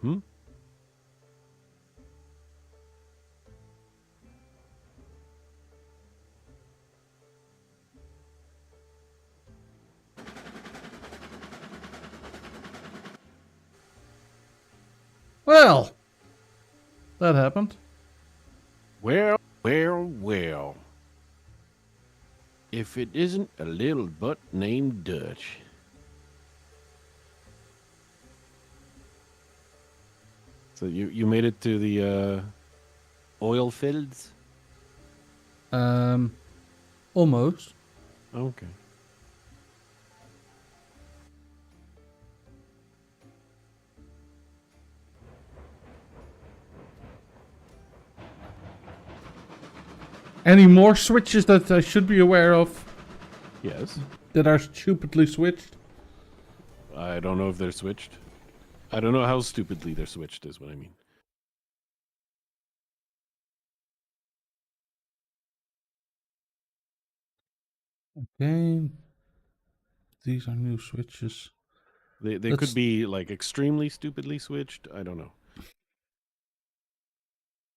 Well, that happened. Well. If it isn't a little butt named Dutch. So you made it to the oil fields? Almost. Okay. Any more switches that I should be aware of Yes. that are stupidly switched? I don't know if they're switched. I don't know how stupidly they're switched, is what I mean. Okay. These are new switches. They That's- could be like extremely stupidly switched. I don't know.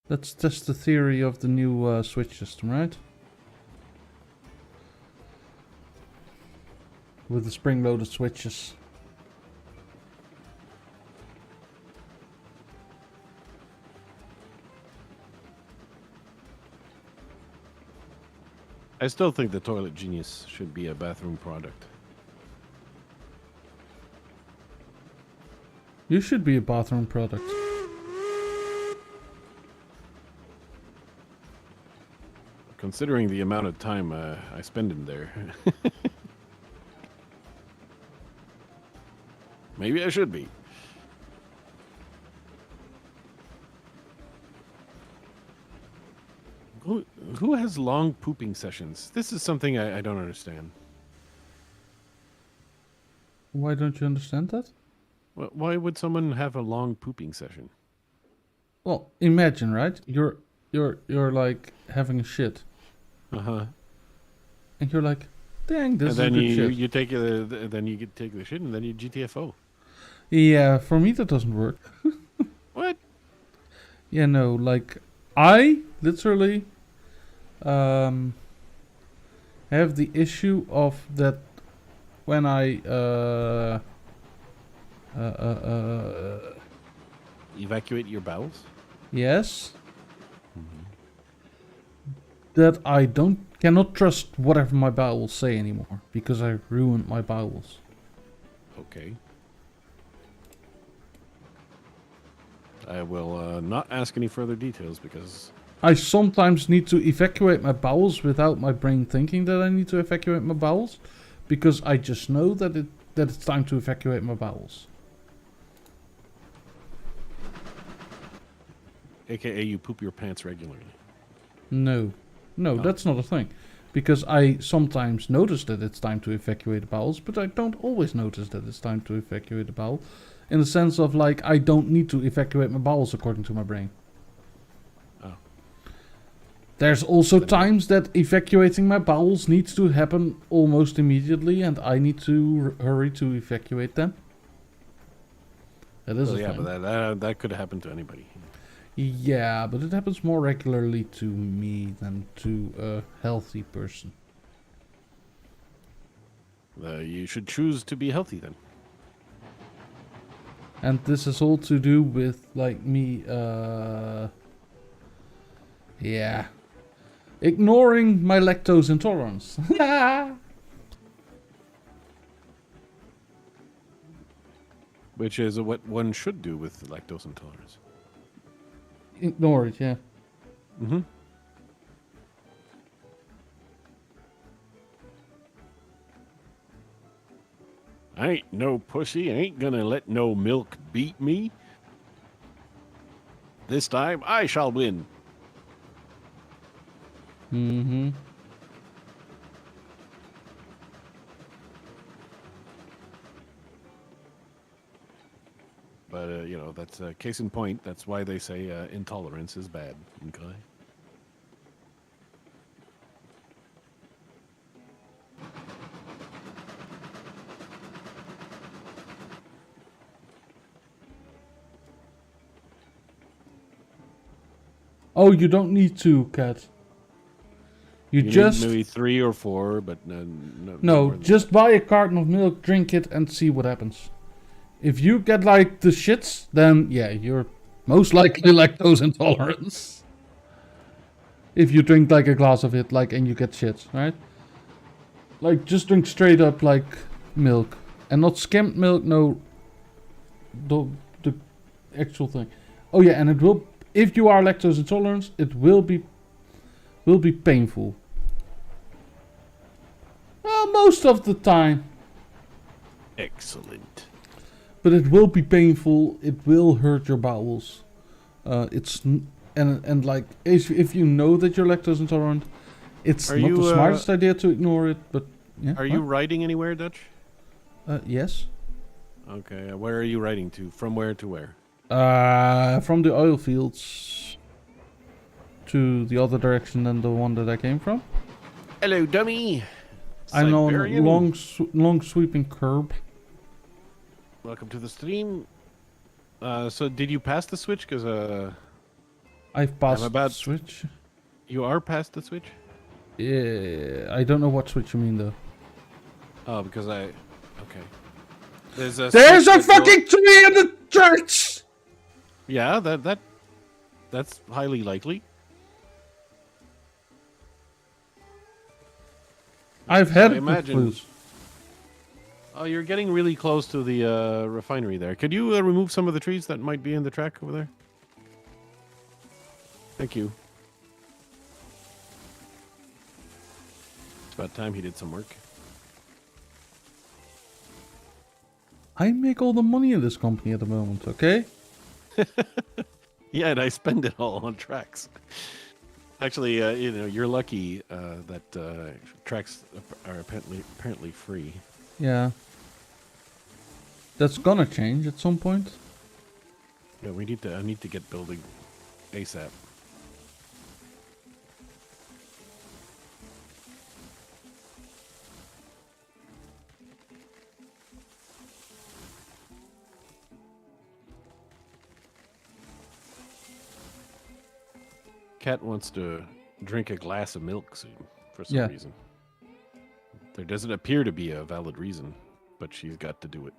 Let's test the theory of the new switch system, right? With the spring-loaded switches. I still think the Toilet Genius should be a bathroom product. You should be a bathroom product. Considering the amount of time I spend in there. Maybe I should be. Who has long pooping sessions? This is something I don't understand. Why don't you understand that? Why would someone have a long pooping session? Well, imagine, right? You're like having a shit, Uh-huh. and you're like, "Dang, this And then is a good shit." you take then you get take the shit and then you GTFO. Yeah, for me that doesn't work. What? Yeah, no, like I literally have the issue of that when I Evacuate your bowels? yes, that I cannot trust whatever my bowels say anymore because I ruined my bowels. Okay. I will not ask any further details because I sometimes need to evacuate my bowels without my brain thinking that I need to evacuate my bowels, because I just know that it's time to evacuate my bowels. AKA you poop your pants regularly. No, Oh. that's not a thing, because I sometimes notice that it's time to evacuate the bowels, but I don't always notice that it's time to evacuate the bowel, in the sense of like I don't need to evacuate my bowels according to my brain. Oh. There's also times that evacuating my bowels needs to happen almost immediately, and I need to hurry to evacuate them. That is Well, a yeah, thing. but that could happen to anybody. Yeah, but it happens more regularly to me than to a healthy person. You should choose to be healthy then. And this is all to do with like me yeah, ignoring my lactose intolerance. Which is what one should do with lactose intolerance. Ignore it, yeah. Mm-hmm. I ain't no pussy. I ain't gonna let no milk beat me. This time I shall win. Mm-hmm. But, you know, that's a case in point. That's why they say intolerance is bad. Okay? Oh, you don't need to, Cat. You need just maybe 3 or 4, but no no, more than just buy a carton of milk, drink it, and see what happens. If you get like the shits, then yeah, you're most likely lactose intolerant. If you drink like a glass of it, like, and you get shits, right? Like, just drink straight up like milk, and not skimmed milk. No, the actual thing. Oh yeah, and it will if you are lactose intolerant, it will be painful. Well, most of the time. Excellent. But it will be painful. It will hurt your bowels. And like if you know that you're lactose intolerant, it's Are not you, the smartest idea to ignore it. But yeah. Are you riding anywhere, Dutch? Yes. Okay. Where are you riding to? From where to where? From the oil fields to the other direction than the one that I came from. Hello, dummy. I'm on a Siberian. long sweeping curb. Welcome to the stream. So did you pass the switch? Because I've passed about- the switch. you are past the switch. Yeah, I don't know what switch you mean though. Oh, because okay. There's a There's switch a that go- fucking tree in the church! Yeah, that's highly likely. I've had I it with imagine- blues. Oh, you're getting really close to the refinery there. Could you remove some of the trees that might be in the track over there? Thank you. It's about time he did some work. I make all the money in this company at the moment, okay? Yeah, and I spend it all on tracks. Actually, you're lucky that tracks are apparently free. Yeah. That's gonna change at some point. Yeah, I need to get building ASAP. Cat wants to drink a glass of milk soon for some reason. There doesn't appear to be a valid reason, but she's got to do it.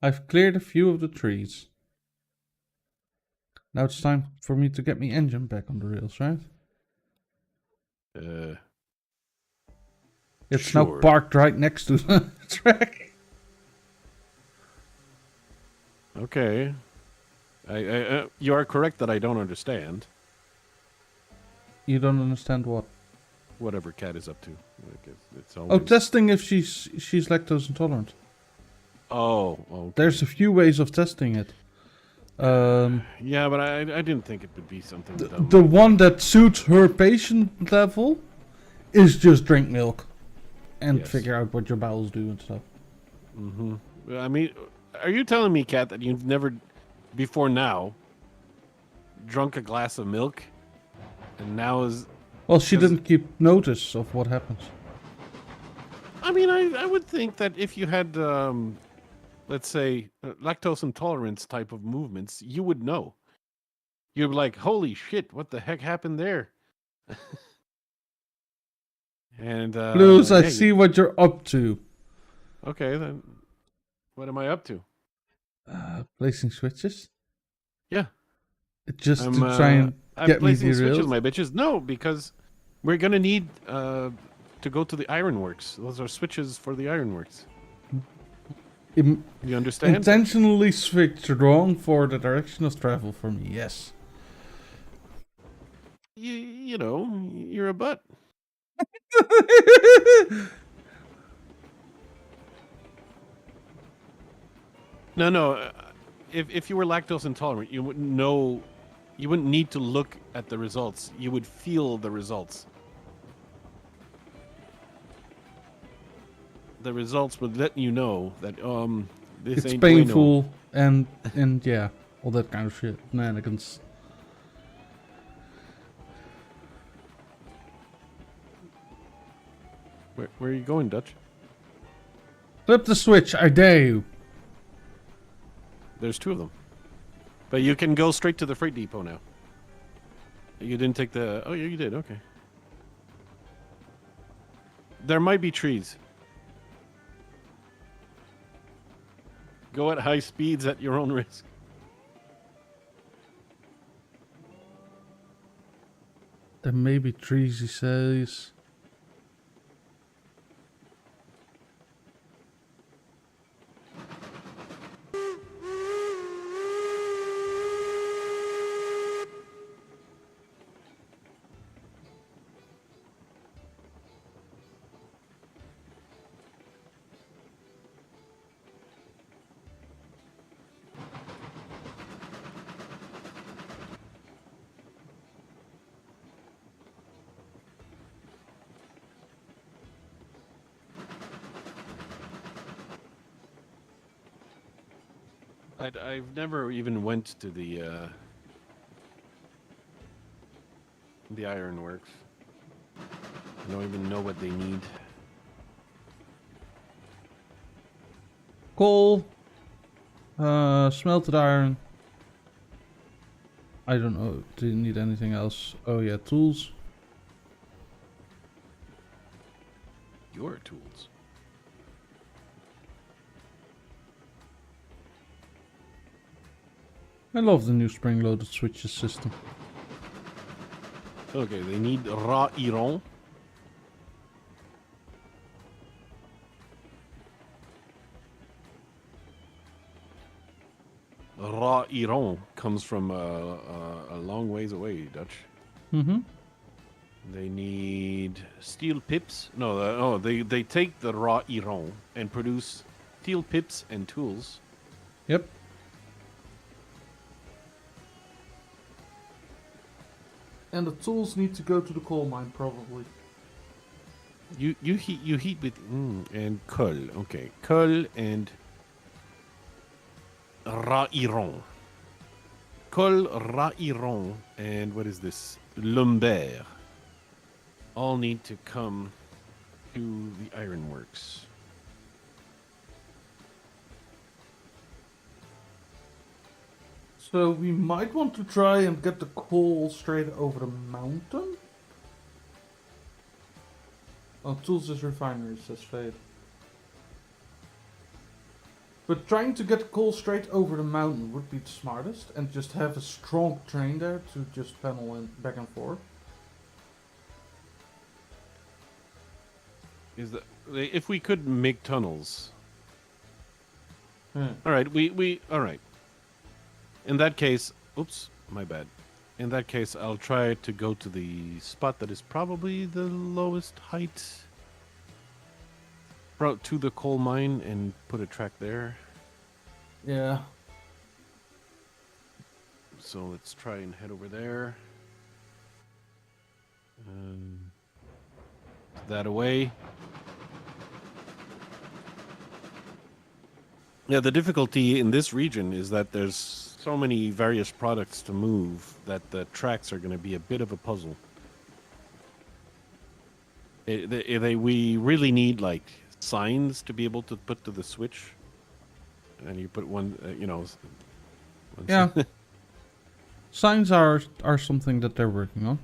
I've cleared a few of the trees. Now it's time for me to get my engine back on the rails, right? It's now Sure. parked right next to the track. Okay. You are correct that I don't understand You don't understand what? whatever Cat is up to. Like, it's Oh, always... testing if she's lactose intolerant. Oh, okay. There's a few ways of testing it. Yeah, but I didn't think it would be something dumb. The one that suits her patient level is just drink milk and Yes. figure out what your bowels do and stuff. Mm-hmm. I mean, are you telling me, Kat, that you've never, before now, drunk a glass of milk, and now is... Well, she 'Cause- didn't keep notice of what happens. I mean, I would think that if you had, let's say, lactose intolerance type of movements, you would know. You'd be like, holy shit, what the heck happened there? And Blues, I yeah, see what you're up to. Okay, then what am I up to? Placing switches? Yeah. Just I'm, to try and I'm get me placing switches, derailed? my bitches. No, because we're gonna need to go to the ironworks. Those are switches for the ironworks. You understand? Intentionally switched wrong for the direction of travel for me, yes. You know, you're a butt. No. If you were lactose intolerant, you wouldn't know. You wouldn't need to look at the results. You would feel the results. The results would let you know that this It's ain't bueno. painful and yeah, all that kind of shit. Shenanigans. Where are you going, Dutch? Flip the switch, I dare you. There's two of them. But you can go straight to the freight depot now. You didn't take the... Oh, yeah, you did. Okay. There might be trees. Go at high speeds at your own risk. There may be trees, he says. I've never even went to the ironworks. I don't even know what they need. Coal, smelted iron. I don't know. Do you need anything else? Oh yeah, tools. Your tools. I love the new spring-loaded switches system. Okay, they need raw iron. Raw iron comes from a long ways away, Dutch. Mm-hmm. They need steel pips. No, they take the raw iron and produce steel pips and tools. Yep. And the tools need to go to the coal mine, probably. You heat with and coal. Okay, coal and raw iron. Coal, raw iron, and what is this? Lumber. All need to come to the ironworks. So we might want to try and get the coal straight over the mountain. Oh, tools is refinery, says Fade. But trying to get coal straight over the mountain would be the smartest, and just have a strong train there to just pedal in back and forth. Is that if we could make tunnels? Hmm. All right, we all right. In that case, oops, my bad. In that case, I'll try to go to the spot that is probably the lowest height to the coal mine and put a track there. Yeah. So let's try and head over there. That away. Yeah, the difficulty in this region is that there's so many various products to move that the tracks are going to be a bit of a puzzle. We really need like signs to be able to put to the switch, and you put one, Yeah. Signs are something that they're working on.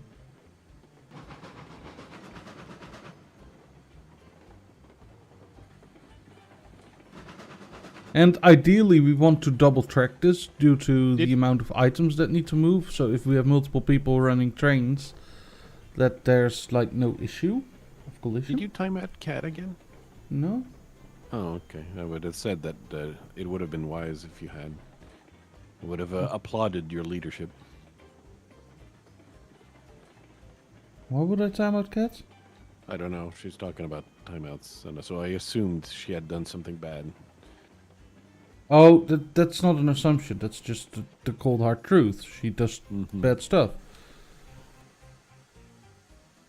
And ideally we want to double track this due to the amount of items that need to move. So if we have multiple people running trains, that there's like no issue of collision. Did you time out cat again? No. Oh, okay. I would have said that it would have been wise if you had. I would have applauded your leadership. Why would I time out cats? I don't know. She's talking about timeouts, and so I assumed she had done something bad. Oh, that's not an assumption. That's just the cold hard truth. She does bad stuff.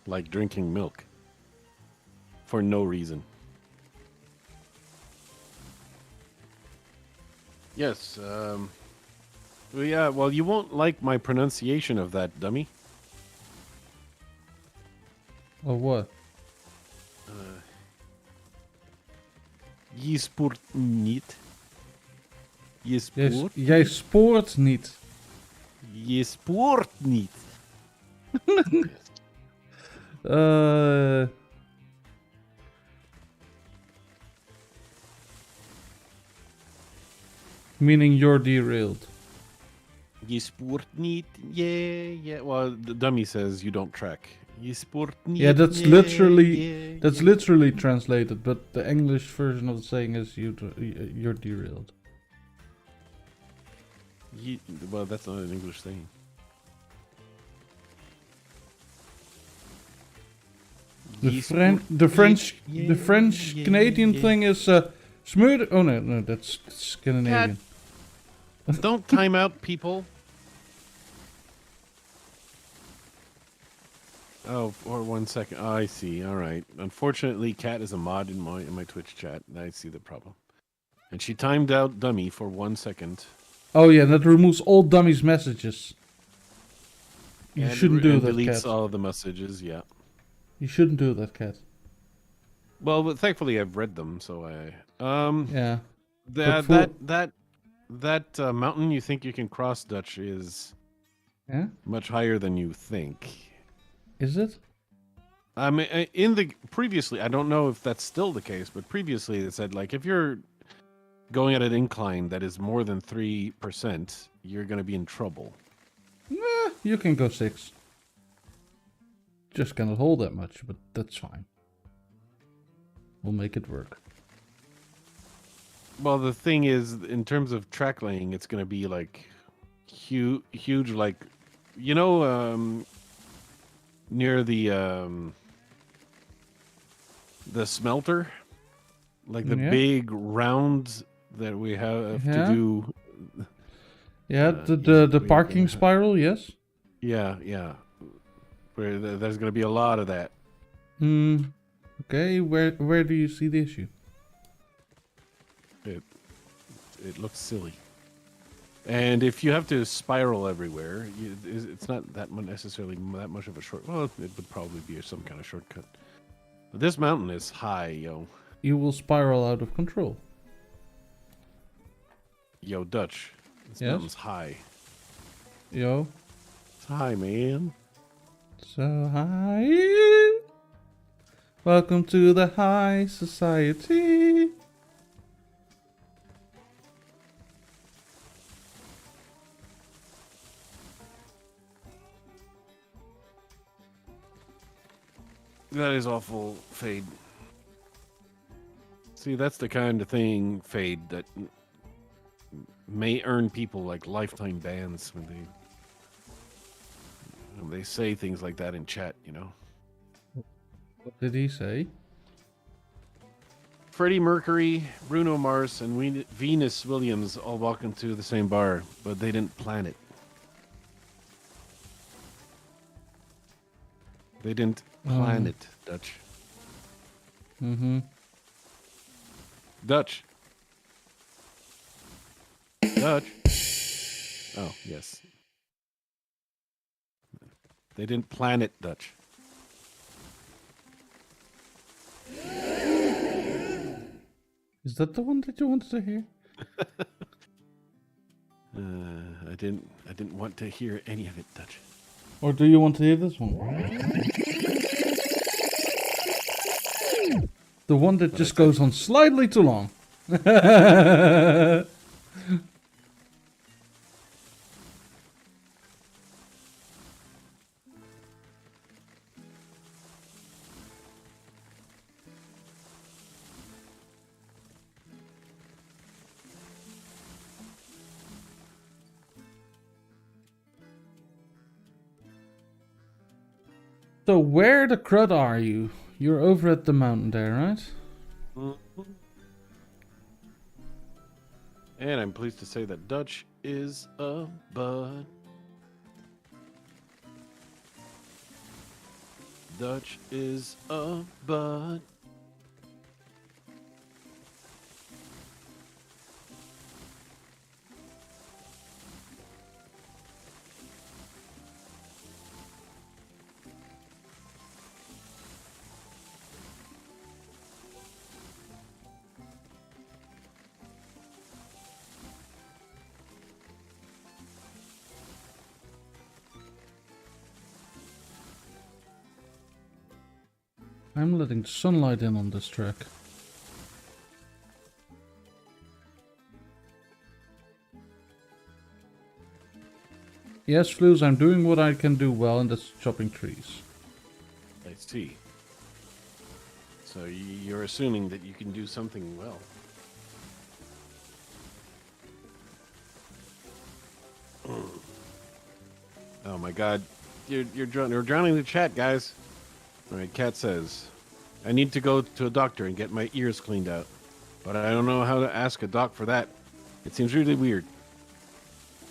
Like drinking milk. For no reason. Yes, well, yeah, well, you won't like my pronunciation of that, dummy. Or what? Je spoort niet. Je spoort? Jij spoort niet. Je spoort niet. Meaning you're derailed. Je spoort niet. Yeah. Well, the dummy says you don't track. Je spoort niet. Yeah, that's literally translated, but the English version of the saying is you're derailed. Well, that's not an English saying. The French Canadian thing is smooth. Oh no, that's Scandinavian. Don't time out, people. Oh, for 1 second. Oh, I see. All right. Unfortunately, Cat is a mod in my Twitch chat. I see the problem. And she timed out dummy for 1 second. Oh yeah, that removes all dummies messages. You And shouldn't do and that, deletes cat. all the messages, yeah. You shouldn't do that, cat. Well, but thankfully I've read them, so I Yeah. But that for mountain you think you can cross, Dutch, is yeah, much higher than you think. is it? I mean, in the previously, I don't know if that's still the case, but previously it said like if you're going at an incline that is more than 3%, you're going to be in trouble. You can go 6. Just cannot hold that much, but that's fine. We'll make it work. Well, the thing is, in terms of track laying, it's going to be like huge, like, you know, near the smelter, like the Yeah. big rounds that we have Yeah. to do. Yeah, the parking spiral, yes. Yeah. Where there's going to be a lot of that. Okay, where do you see the issue? It looks silly. And if you have to spiral everywhere, it's not that necessarily that much of a short. Well, it would probably be some kind of shortcut. But this mountain is high, yo. You will spiral out of control. Yo, Dutch. This Yes? mountain's high. Yo, It's high, man. so high. Welcome to the high society. That is awful, Fade. See, that's the kind of thing, Fade, that may earn people like lifetime bans when they say things like that in chat, you know? What did he say? Freddie Mercury, Bruno Mars, and Venus Williams all walk into the same bar, but they didn't plan it. They didn't plan it, Dutch. Mm-hmm. Dutch. Dutch. Oh, yes. They didn't plan it, Dutch. Is that the one that you wanted to hear? I didn't want to hear any of it, Dutch. Or do you want to hear this one? The one that just goes on slightly too long. So where the crud are you? You're over at the mountain there, right? Mm-hmm. And I'm pleased to say that Dutch is a bud. Dutch is a bud. I'm letting sunlight in on this track. Yes, Flues, I'm doing what I can do well, and that's chopping trees. I see. So you're assuming that you can do something well. Oh my God, you're drowning the chat, guys. All right, Cat says, I need to go to a doctor and get my ears cleaned out, but I don't know how to ask a doc for that. It seems really weird.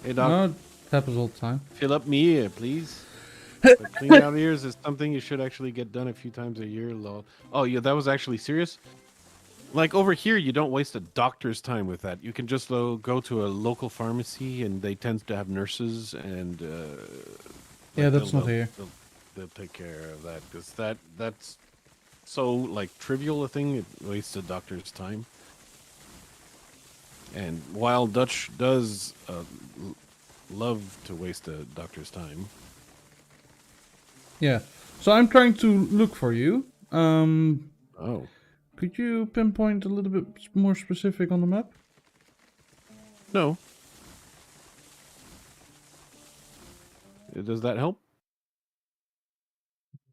Hey, doc. No, it happens all the time. Fill up me ear, please. But cleaning out ears is something you should actually get done a few times a year. Lol. Oh, yeah, that was actually serious? Like over here, you don't waste a doctor's time with that. You can just go to a local pharmacy, and they tend to have nurses, and Yeah, like that's not here. they'll take care of that because that's so like trivial a thing. It wastes a doctor's time. And while Dutch does love to waste a doctor's time, Yeah. So I'm trying to look for you. oh Could you pinpoint a little bit more specific on the map? no, does that help?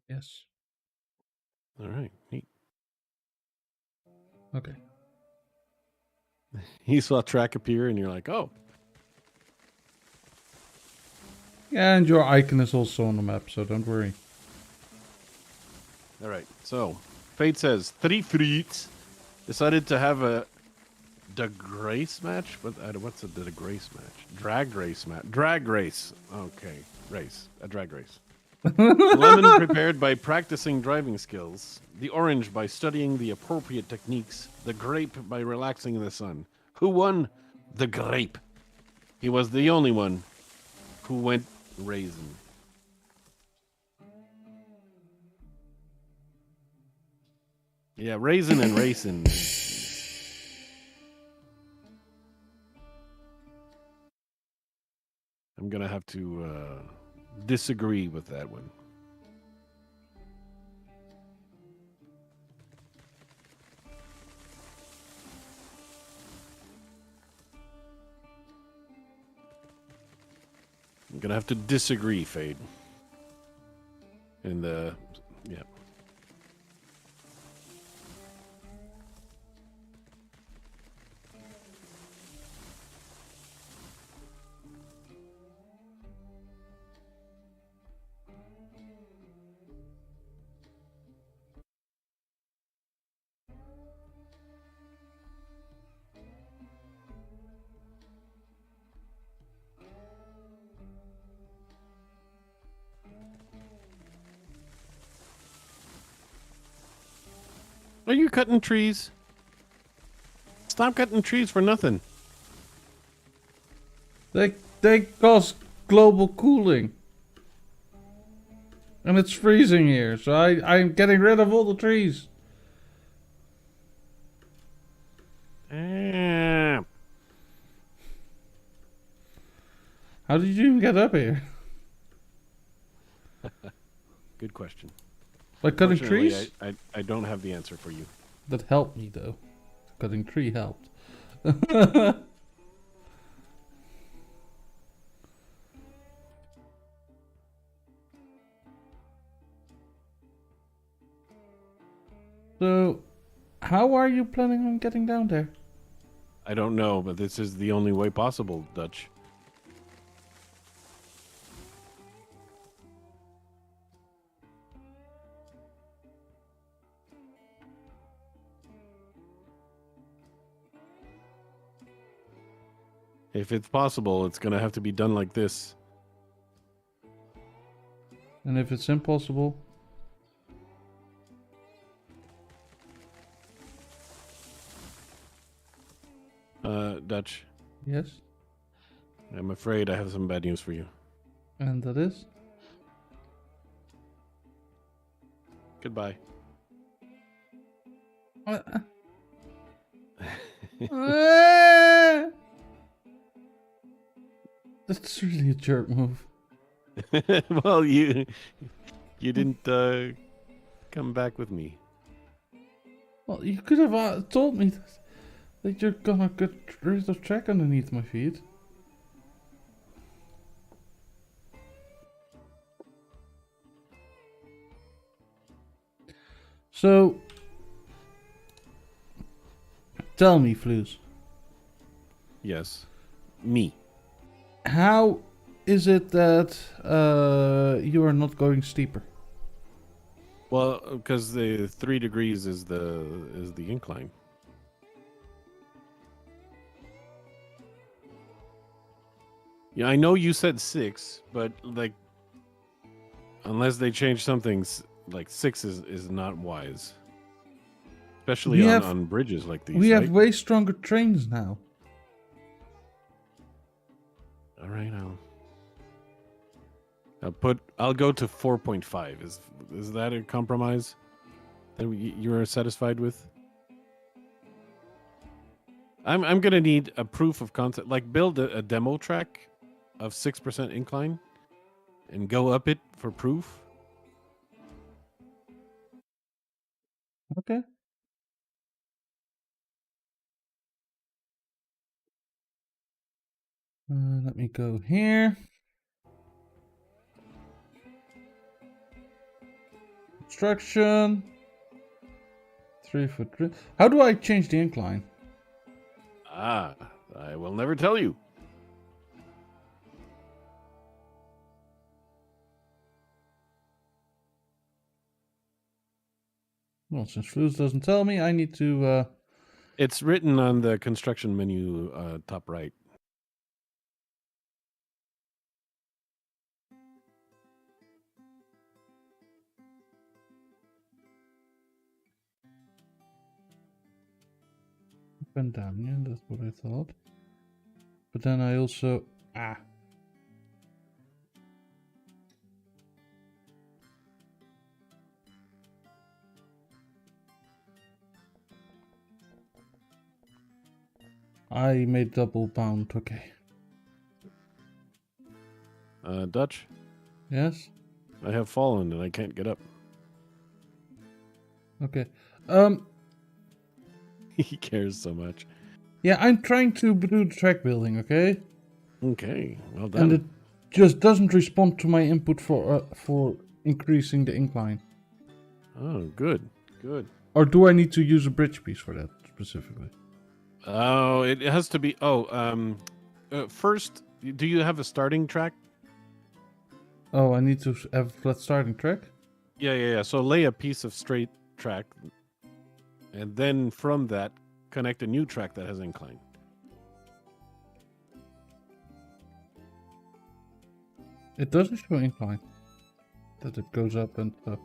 Yes. All right, neat. Okay. You saw a track appear, and you're like, oh, Yeah, and your icon is also on the map, so don't worry. all right. So, Fate says 3 frites decided to have a grace match. What's a grace match? Drag race match. Drag race. Okay, race. A drag race. Lemon prepared by practicing driving skills. The orange by studying the appropriate techniques. The grape by relaxing in the sun. Who won? The grape. He was the only one who went raisin. Yeah, raisin and raisin. I'm gonna have to disagree with that one. I'm gonna have to disagree, Fade. And yeah. Are you cutting trees? Stop cutting trees for nothing. They cause global cooling. And it's freezing here, so I'm getting rid of all the trees. How did you even get up here? Good question. By cutting Fortunately, trees? I don't have the answer for you. That helped me though. Cutting tree helped. So, how are you planning on getting down there? I don't know, but this is the only way possible, Dutch. If it's possible, it's gonna have to be done like this. And if it's impossible? Dutch, Yes. I'm afraid I have some bad news for you. And that is? Goodbye. That's really a jerk move. Well, you didn't come back with me. Well, you could have told me that you're gonna get rid of track underneath my feet. So, tell me, Flues. Yes, me. How is it that you are not going steeper? Well, because the 3 degrees is the incline. Yeah, I know you said 6, but like, unless they change something, like 6 is not wise. especially on bridges like these. We have right? way stronger trains now. All right, I'll go to 4.5. Is that a compromise that you're satisfied with? I'm gonna need a proof of concept, like build a demo track of 6% incline, and go up it for proof. Okay. Let me go here. Construction. 3 foot. How do I change the incline? Ah, I will never tell you. Well, since Flus doesn't tell me, I need to. It's written on the construction menu, top right. Up and down, yeah, that's what I thought. But then I also. I made double bound, okay. Dutch, Yes? I have fallen and I can't get up. Okay. He cares so much. Yeah, I'm trying to do the track building, okay? Okay, well done. And it just doesn't respond to my input for increasing the incline. Oh, good. Or do I need to use a bridge piece for that specifically? Oh, it has to be. First, do you have a starting track? Oh, I need to have a flat starting track? Yeah. So lay a piece of straight track, and then from that, connect a new track that has incline. It doesn't show incline. That it goes up and stuff.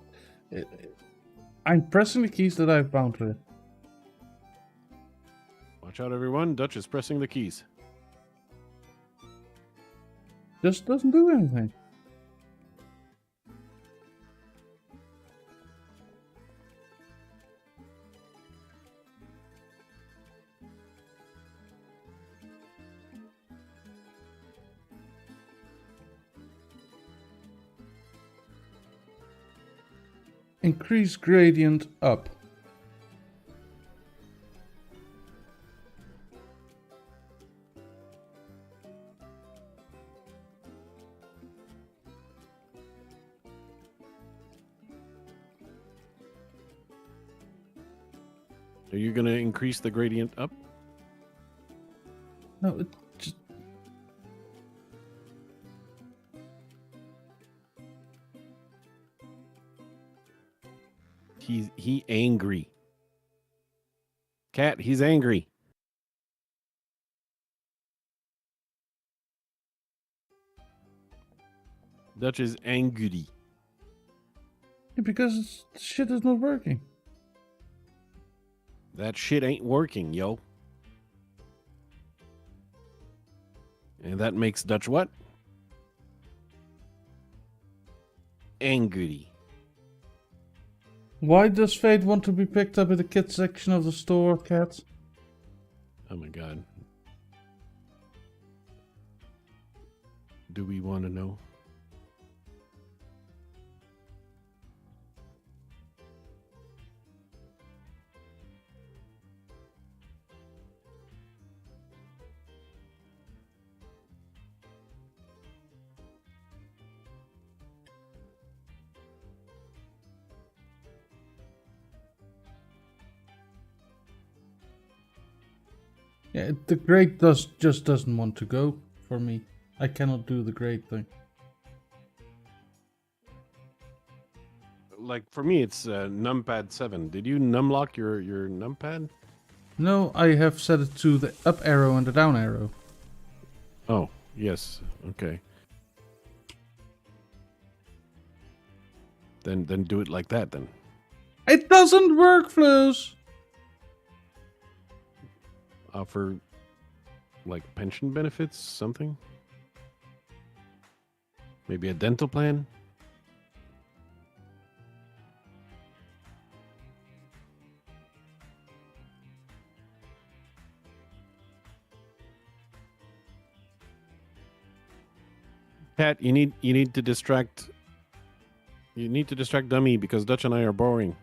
I'm pressing the keys that I've bound to it. Watch out, everyone. Dutch is pressing the keys. Just doesn't do anything. Increase gradient up. Are you going to increase the gradient up? No, it just... He angry. Cat, he's angry. Dutch is angry. Yeah, because shit is not working. That shit ain't working, yo. And that makes Dutch what? Angry. Why does Fate want to be picked up in the kids section of the store, Cat? Oh my god. Do we want to know? Yeah, the grade just doesn't want to go for me. I cannot do the grade thing. Like for me, it's numpad 7. Did you numlock your numpad? No, I have set it to the up arrow and the down arrow. Oh, yes. Okay. Then do it like that then. It doesn't work, Flus! offer like pension benefits, something? Maybe a dental plan? Pat, you need to distract Dummy because Dutch and I are boring.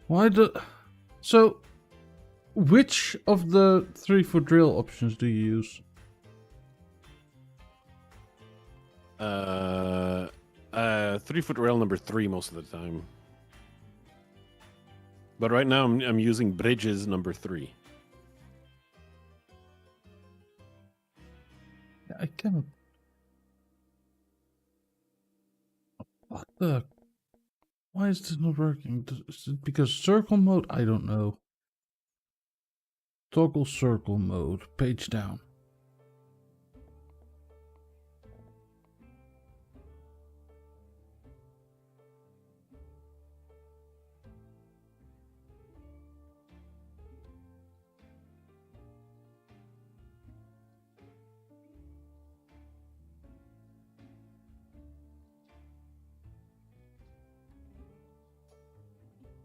Why do... So, which of the 3-foot drill options do you use? 3-foot rail number 3 most of the time. But right now I'm using bridges number 3. I cannot... What the... Why is this not working? Is it because circle mode? I don't know. Toggle circle mode. Page down.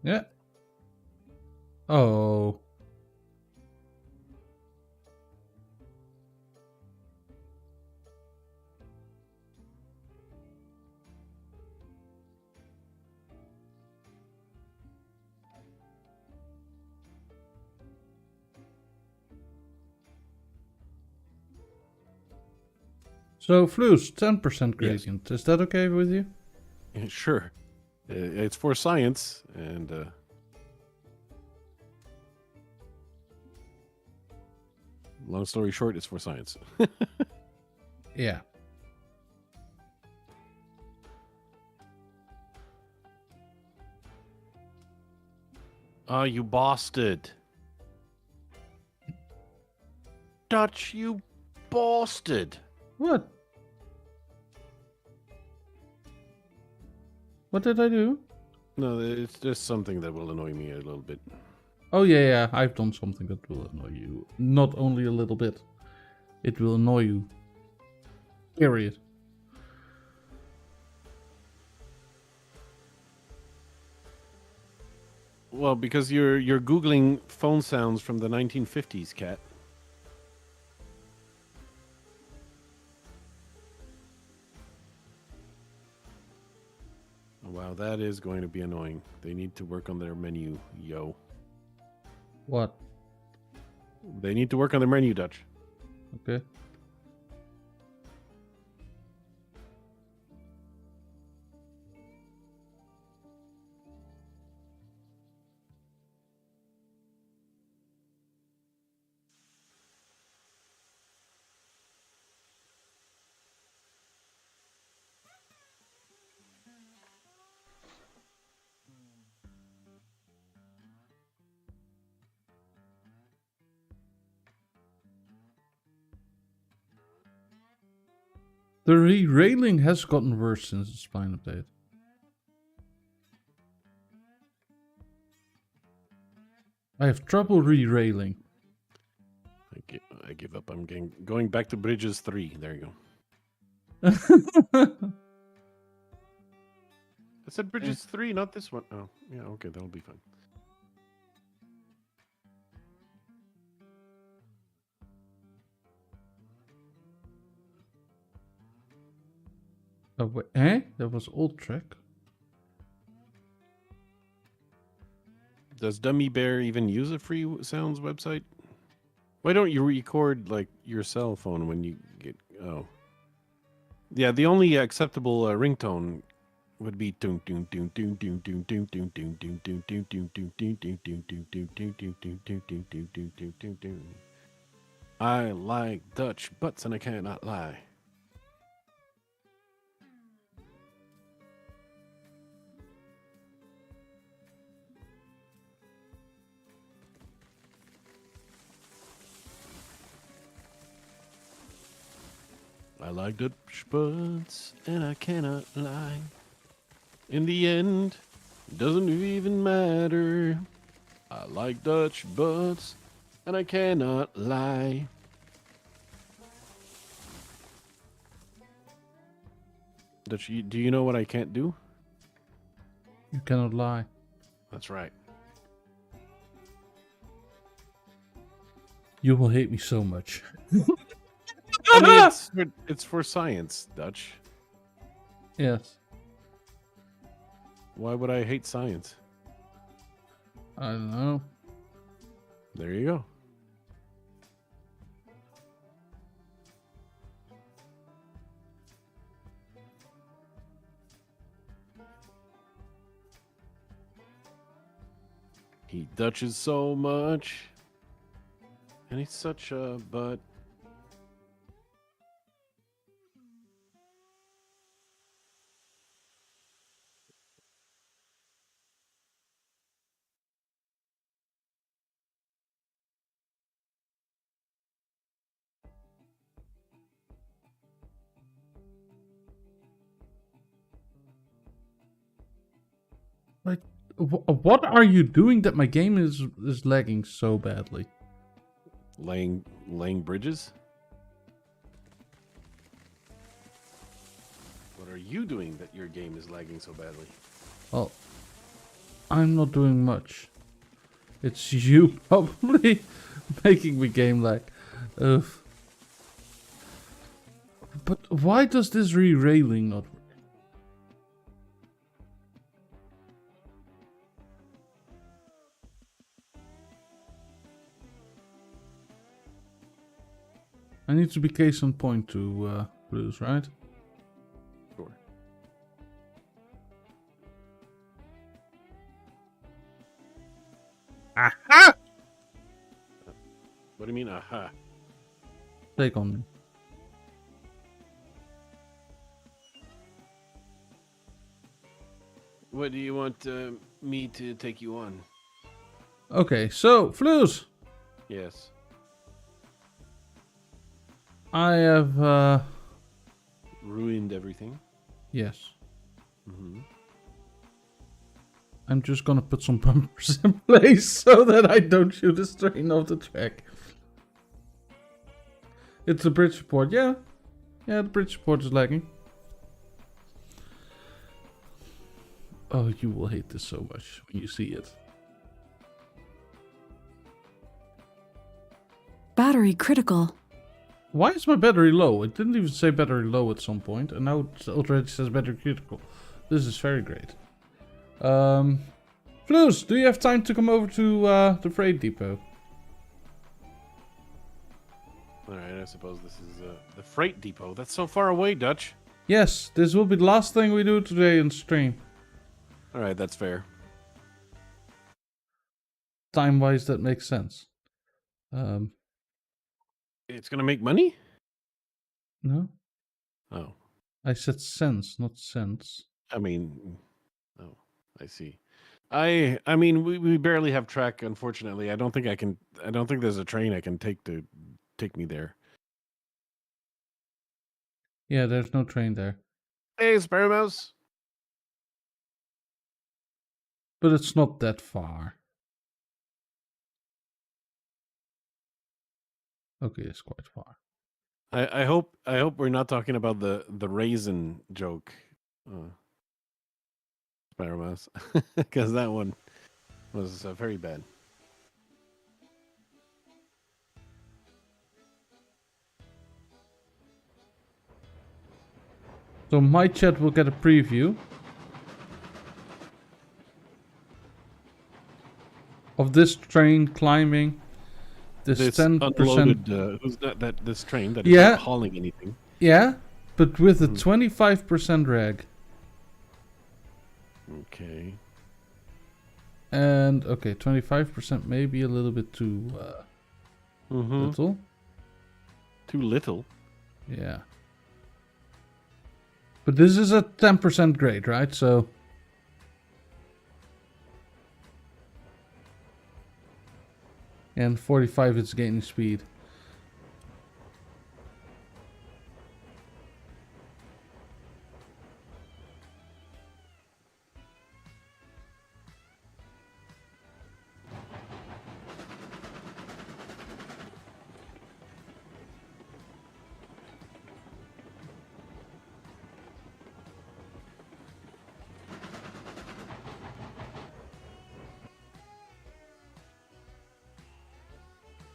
Yeah. Oh. So, Flus, 10% gradient. Is that okay with you? Yeah, sure. It's for science, and long story short, it's for science. Yeah. Oh, you bastard. Dutch, you bastard. What? What did I do? No, it's just something that will annoy me a little bit. Oh, yeah, I've done something that will annoy you. Not only a little bit. It will annoy you. Period. Well, because you're Googling phone sounds from the 1950s, Cat. Wow, that is going to be annoying. They need to work on their menu, yo. What? They need to work on their menu, Dutch. Okay. The re-railing has gotten worse since the spine update. I have trouble re-railing. I give up. I'm going back to Bridges 3. There you go. I said Bridges 3, not this one. Oh, yeah, okay, that'll be fine. Oh, wait, eh? That was old track. Does Dummy Bear even use a free sounds website? Why don't you record like your cell phone when you get? Oh, yeah. The only acceptable ringtone would be I like Dutch butts and I cannot lie. I like Dutch butts and I cannot lie. In the end, Doesn't even matter. I like Dutch butts, and I cannot lie. Dutch, do you know what I can't do? You cannot lie. That's right. You will hate me so much. I mean, it's for science, Dutch. Yes. Why would I hate science? I don't know. There you go. He Dutches so much. And he's such a butt. Like, what are you doing that my game is lagging so badly? Laying bridges? What are you doing that your game is lagging so badly? Well, I'm not doing much. It's you probably making me game lag. Ugh. But why does this re-railing not work? I need to be case on point to Blues, right? Sure. Aha! What do you mean, aha? Take on me. What do you want me to take you on? Okay, so, Flues! Yes. I have, Ruined everything. yes. Mm-hmm. I'm just gonna put some bumpers in place so that I don't shoot a train off the track. It's the bridge support, yeah. Yeah, the bridge support is lagging. Oh, you will hate this so much when you see it. Battery critical. Why is my battery low? It didn't even say battery low at some point, and now it already says battery critical. This is very great. Flues, do you have time to come over to the freight depot? Alright, I suppose this is the freight depot. That's so far away, Dutch. Yes, this will be the last thing we do today in stream. Alright, that's fair. Time-wise, that makes sense. It's gonna make money? No? Oh. I said sense, not sense. I mean, oh, I see. I mean, we barely have track, unfortunately. I don't think there's a train I can take to take me there. Yeah, there's no train there. Hey, Sparrow Mouse. But it's not that far. Okay, it's quite far. I hope we're not talking about the raisin joke, Sparrow Mouse, because that one was very bad. So my chat will get a preview of this train climbing this 10%. Unloaded, who's that this train that is Yeah. not hauling anything. Yeah, but with a 25% drag. Okay. And okay, 25% may be a little bit too little. Too little. Yeah. But this is a 10% grade, right? So and 45 it's gaining speed.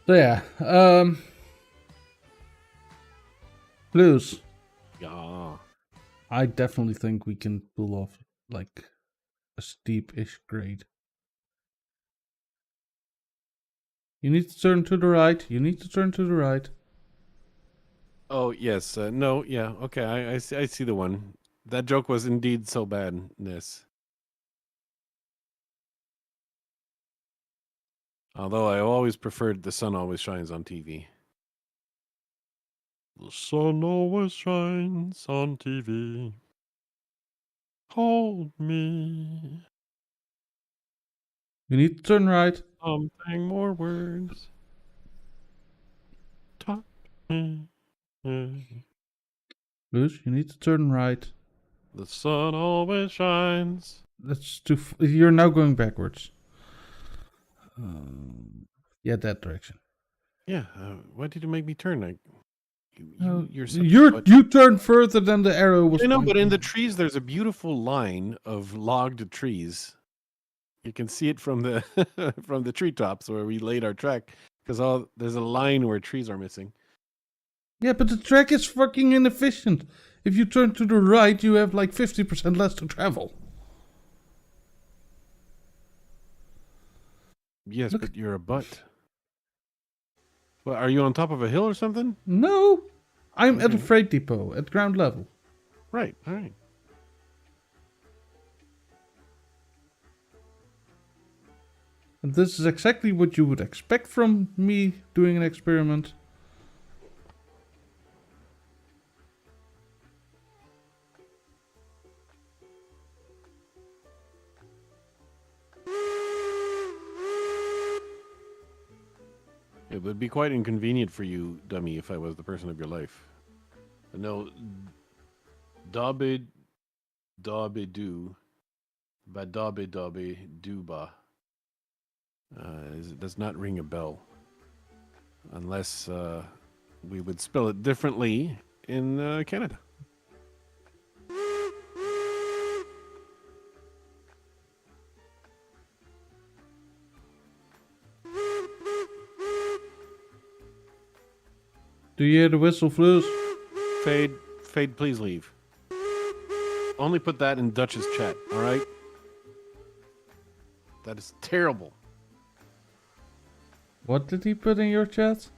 So yeah, Blues. Yeah. I definitely think we can pull off like a steep-ish grade. You need to turn to the right. You need to turn to the right. Oh yes. No. Yeah. Okay. I see the one. That joke was indeed so bad. This. Although I always preferred "The Sun Always Shines" on TV. The sun always shines on TV. Hold me. You need to turn right. Something more words. Touch me. Blues, you need to turn right. The sun always shines. That's too. You're now going backwards. Yeah, that direction. Yeah. Why did you make me turn? You're such a You're butt. you turned further than the arrow was. I know, but in pointing. the trees, there's a beautiful line of logged trees. You can see it from the from the treetops where we laid our track, because there's a line where trees are missing. Yeah, but the track is fucking inefficient. If you turn to the right, you have like 50% less to travel. Yes, Look. but you're a butt. Well, are you on top of a hill or something? No, I'm at a Okay. freight depot at ground level. Right. All right. And this is exactly what you would expect from me doing an experiment. It would be quite inconvenient for you, dummy, if I was the person of your life. No, dobby, dobby do, ba dobby dobby do ba. It does not ring a bell, unless we would spell it differently in Canada. Do you hear the whistle, Flues? Fade, please leave. Only put that in Dutch's chat, all right? That is terrible. What did he put in your chat?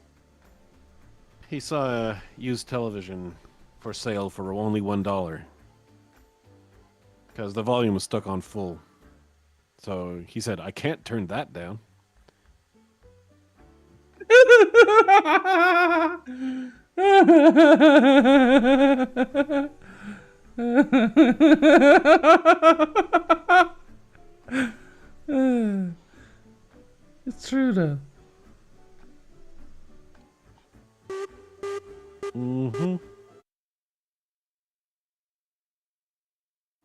He saw a used television for sale for only $1 because the volume was stuck on full. So he said, I can't turn that down. It's true though. Mm-hmm.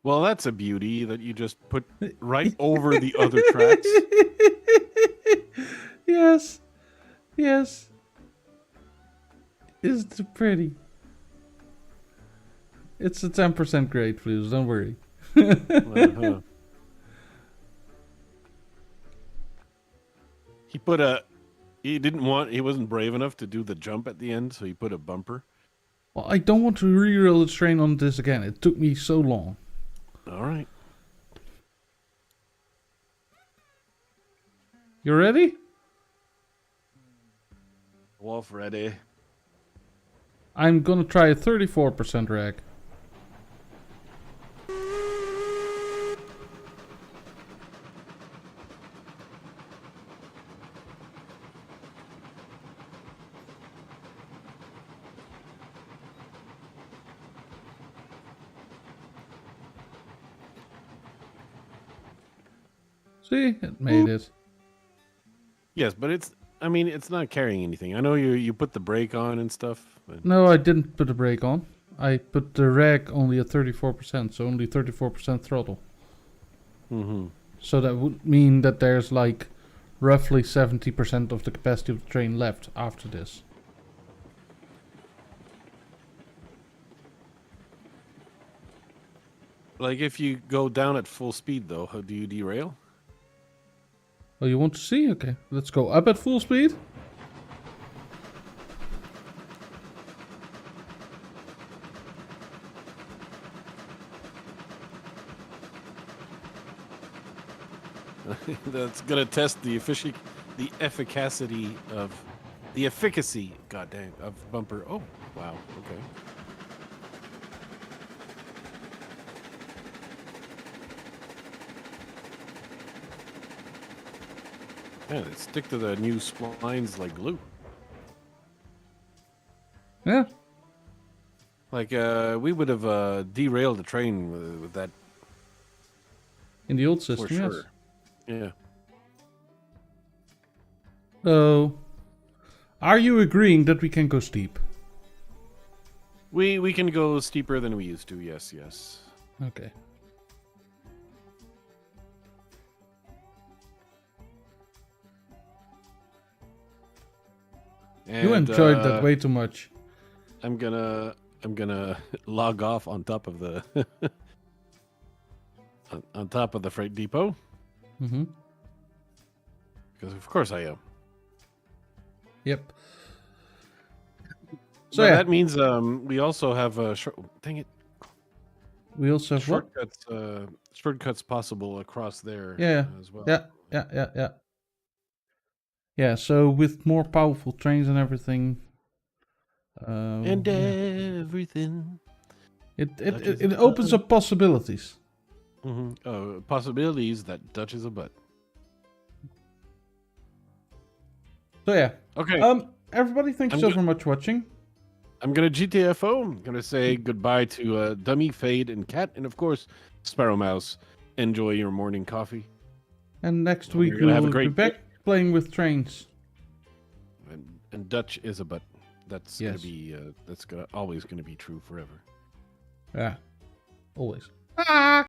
Well, that's a beauty that you just put right over the other tracks. Yes. Yes. It's pretty. It's a 10% grade, Flues, don't worry. Uh-huh. He wasn't brave enough to do the jump at the end, so he put a bumper. Well, I don't want to re-roll the train on this again. It took me so long. All right. You ready? Wolf ready. I'm gonna try a 34% rag. See, it made it. Yes, but it's not carrying anything. I know you put the brake on and stuff. But... No, I didn't put the brake on. I put the rag only at 34%, so only 34% throttle. Mm-hmm. So that would mean that there's like roughly 70% of the capacity of the train left after this. Like if you go down at full speed, though, how do you derail? Oh, you want to see? Okay, let's go up at full speed. That's gonna test the efficacy of the efficacy. God dang, of bumper. Oh, wow. Okay. Yeah, they stick to the new splines like glue. Yeah. Like we would have derailed the train with that In the old for system, sure. yes. Yeah. So, are you agreeing that we can go steep? We can go steeper than we used to. Yes, yes. Okay. You And, enjoyed that way too much. I'm gonna log off on top of the on top of the freight depot Mm-hmm. because of course I am. Yep. So So yeah, that means we also have dang it, we also have what? shortcuts possible across there Yeah, as well. yeah. Yeah, so with more powerful trains and everything, And yeah. everything. It opens up possibilities. Mm-hmm. Possibilities that Dutch is a butt. So yeah. Okay. Everybody, thank you so very much for watching. I'm gonna GTFO. I'm gonna say goodbye to Dummy, Fade, and Cat, and of course Sparrow Mouse. Enjoy your morning coffee. And next Hope week you're we gonna have a will be great back playing with trains. And Dutch is a butt. That's Yes. gonna be always gonna be true forever. Yeah, always.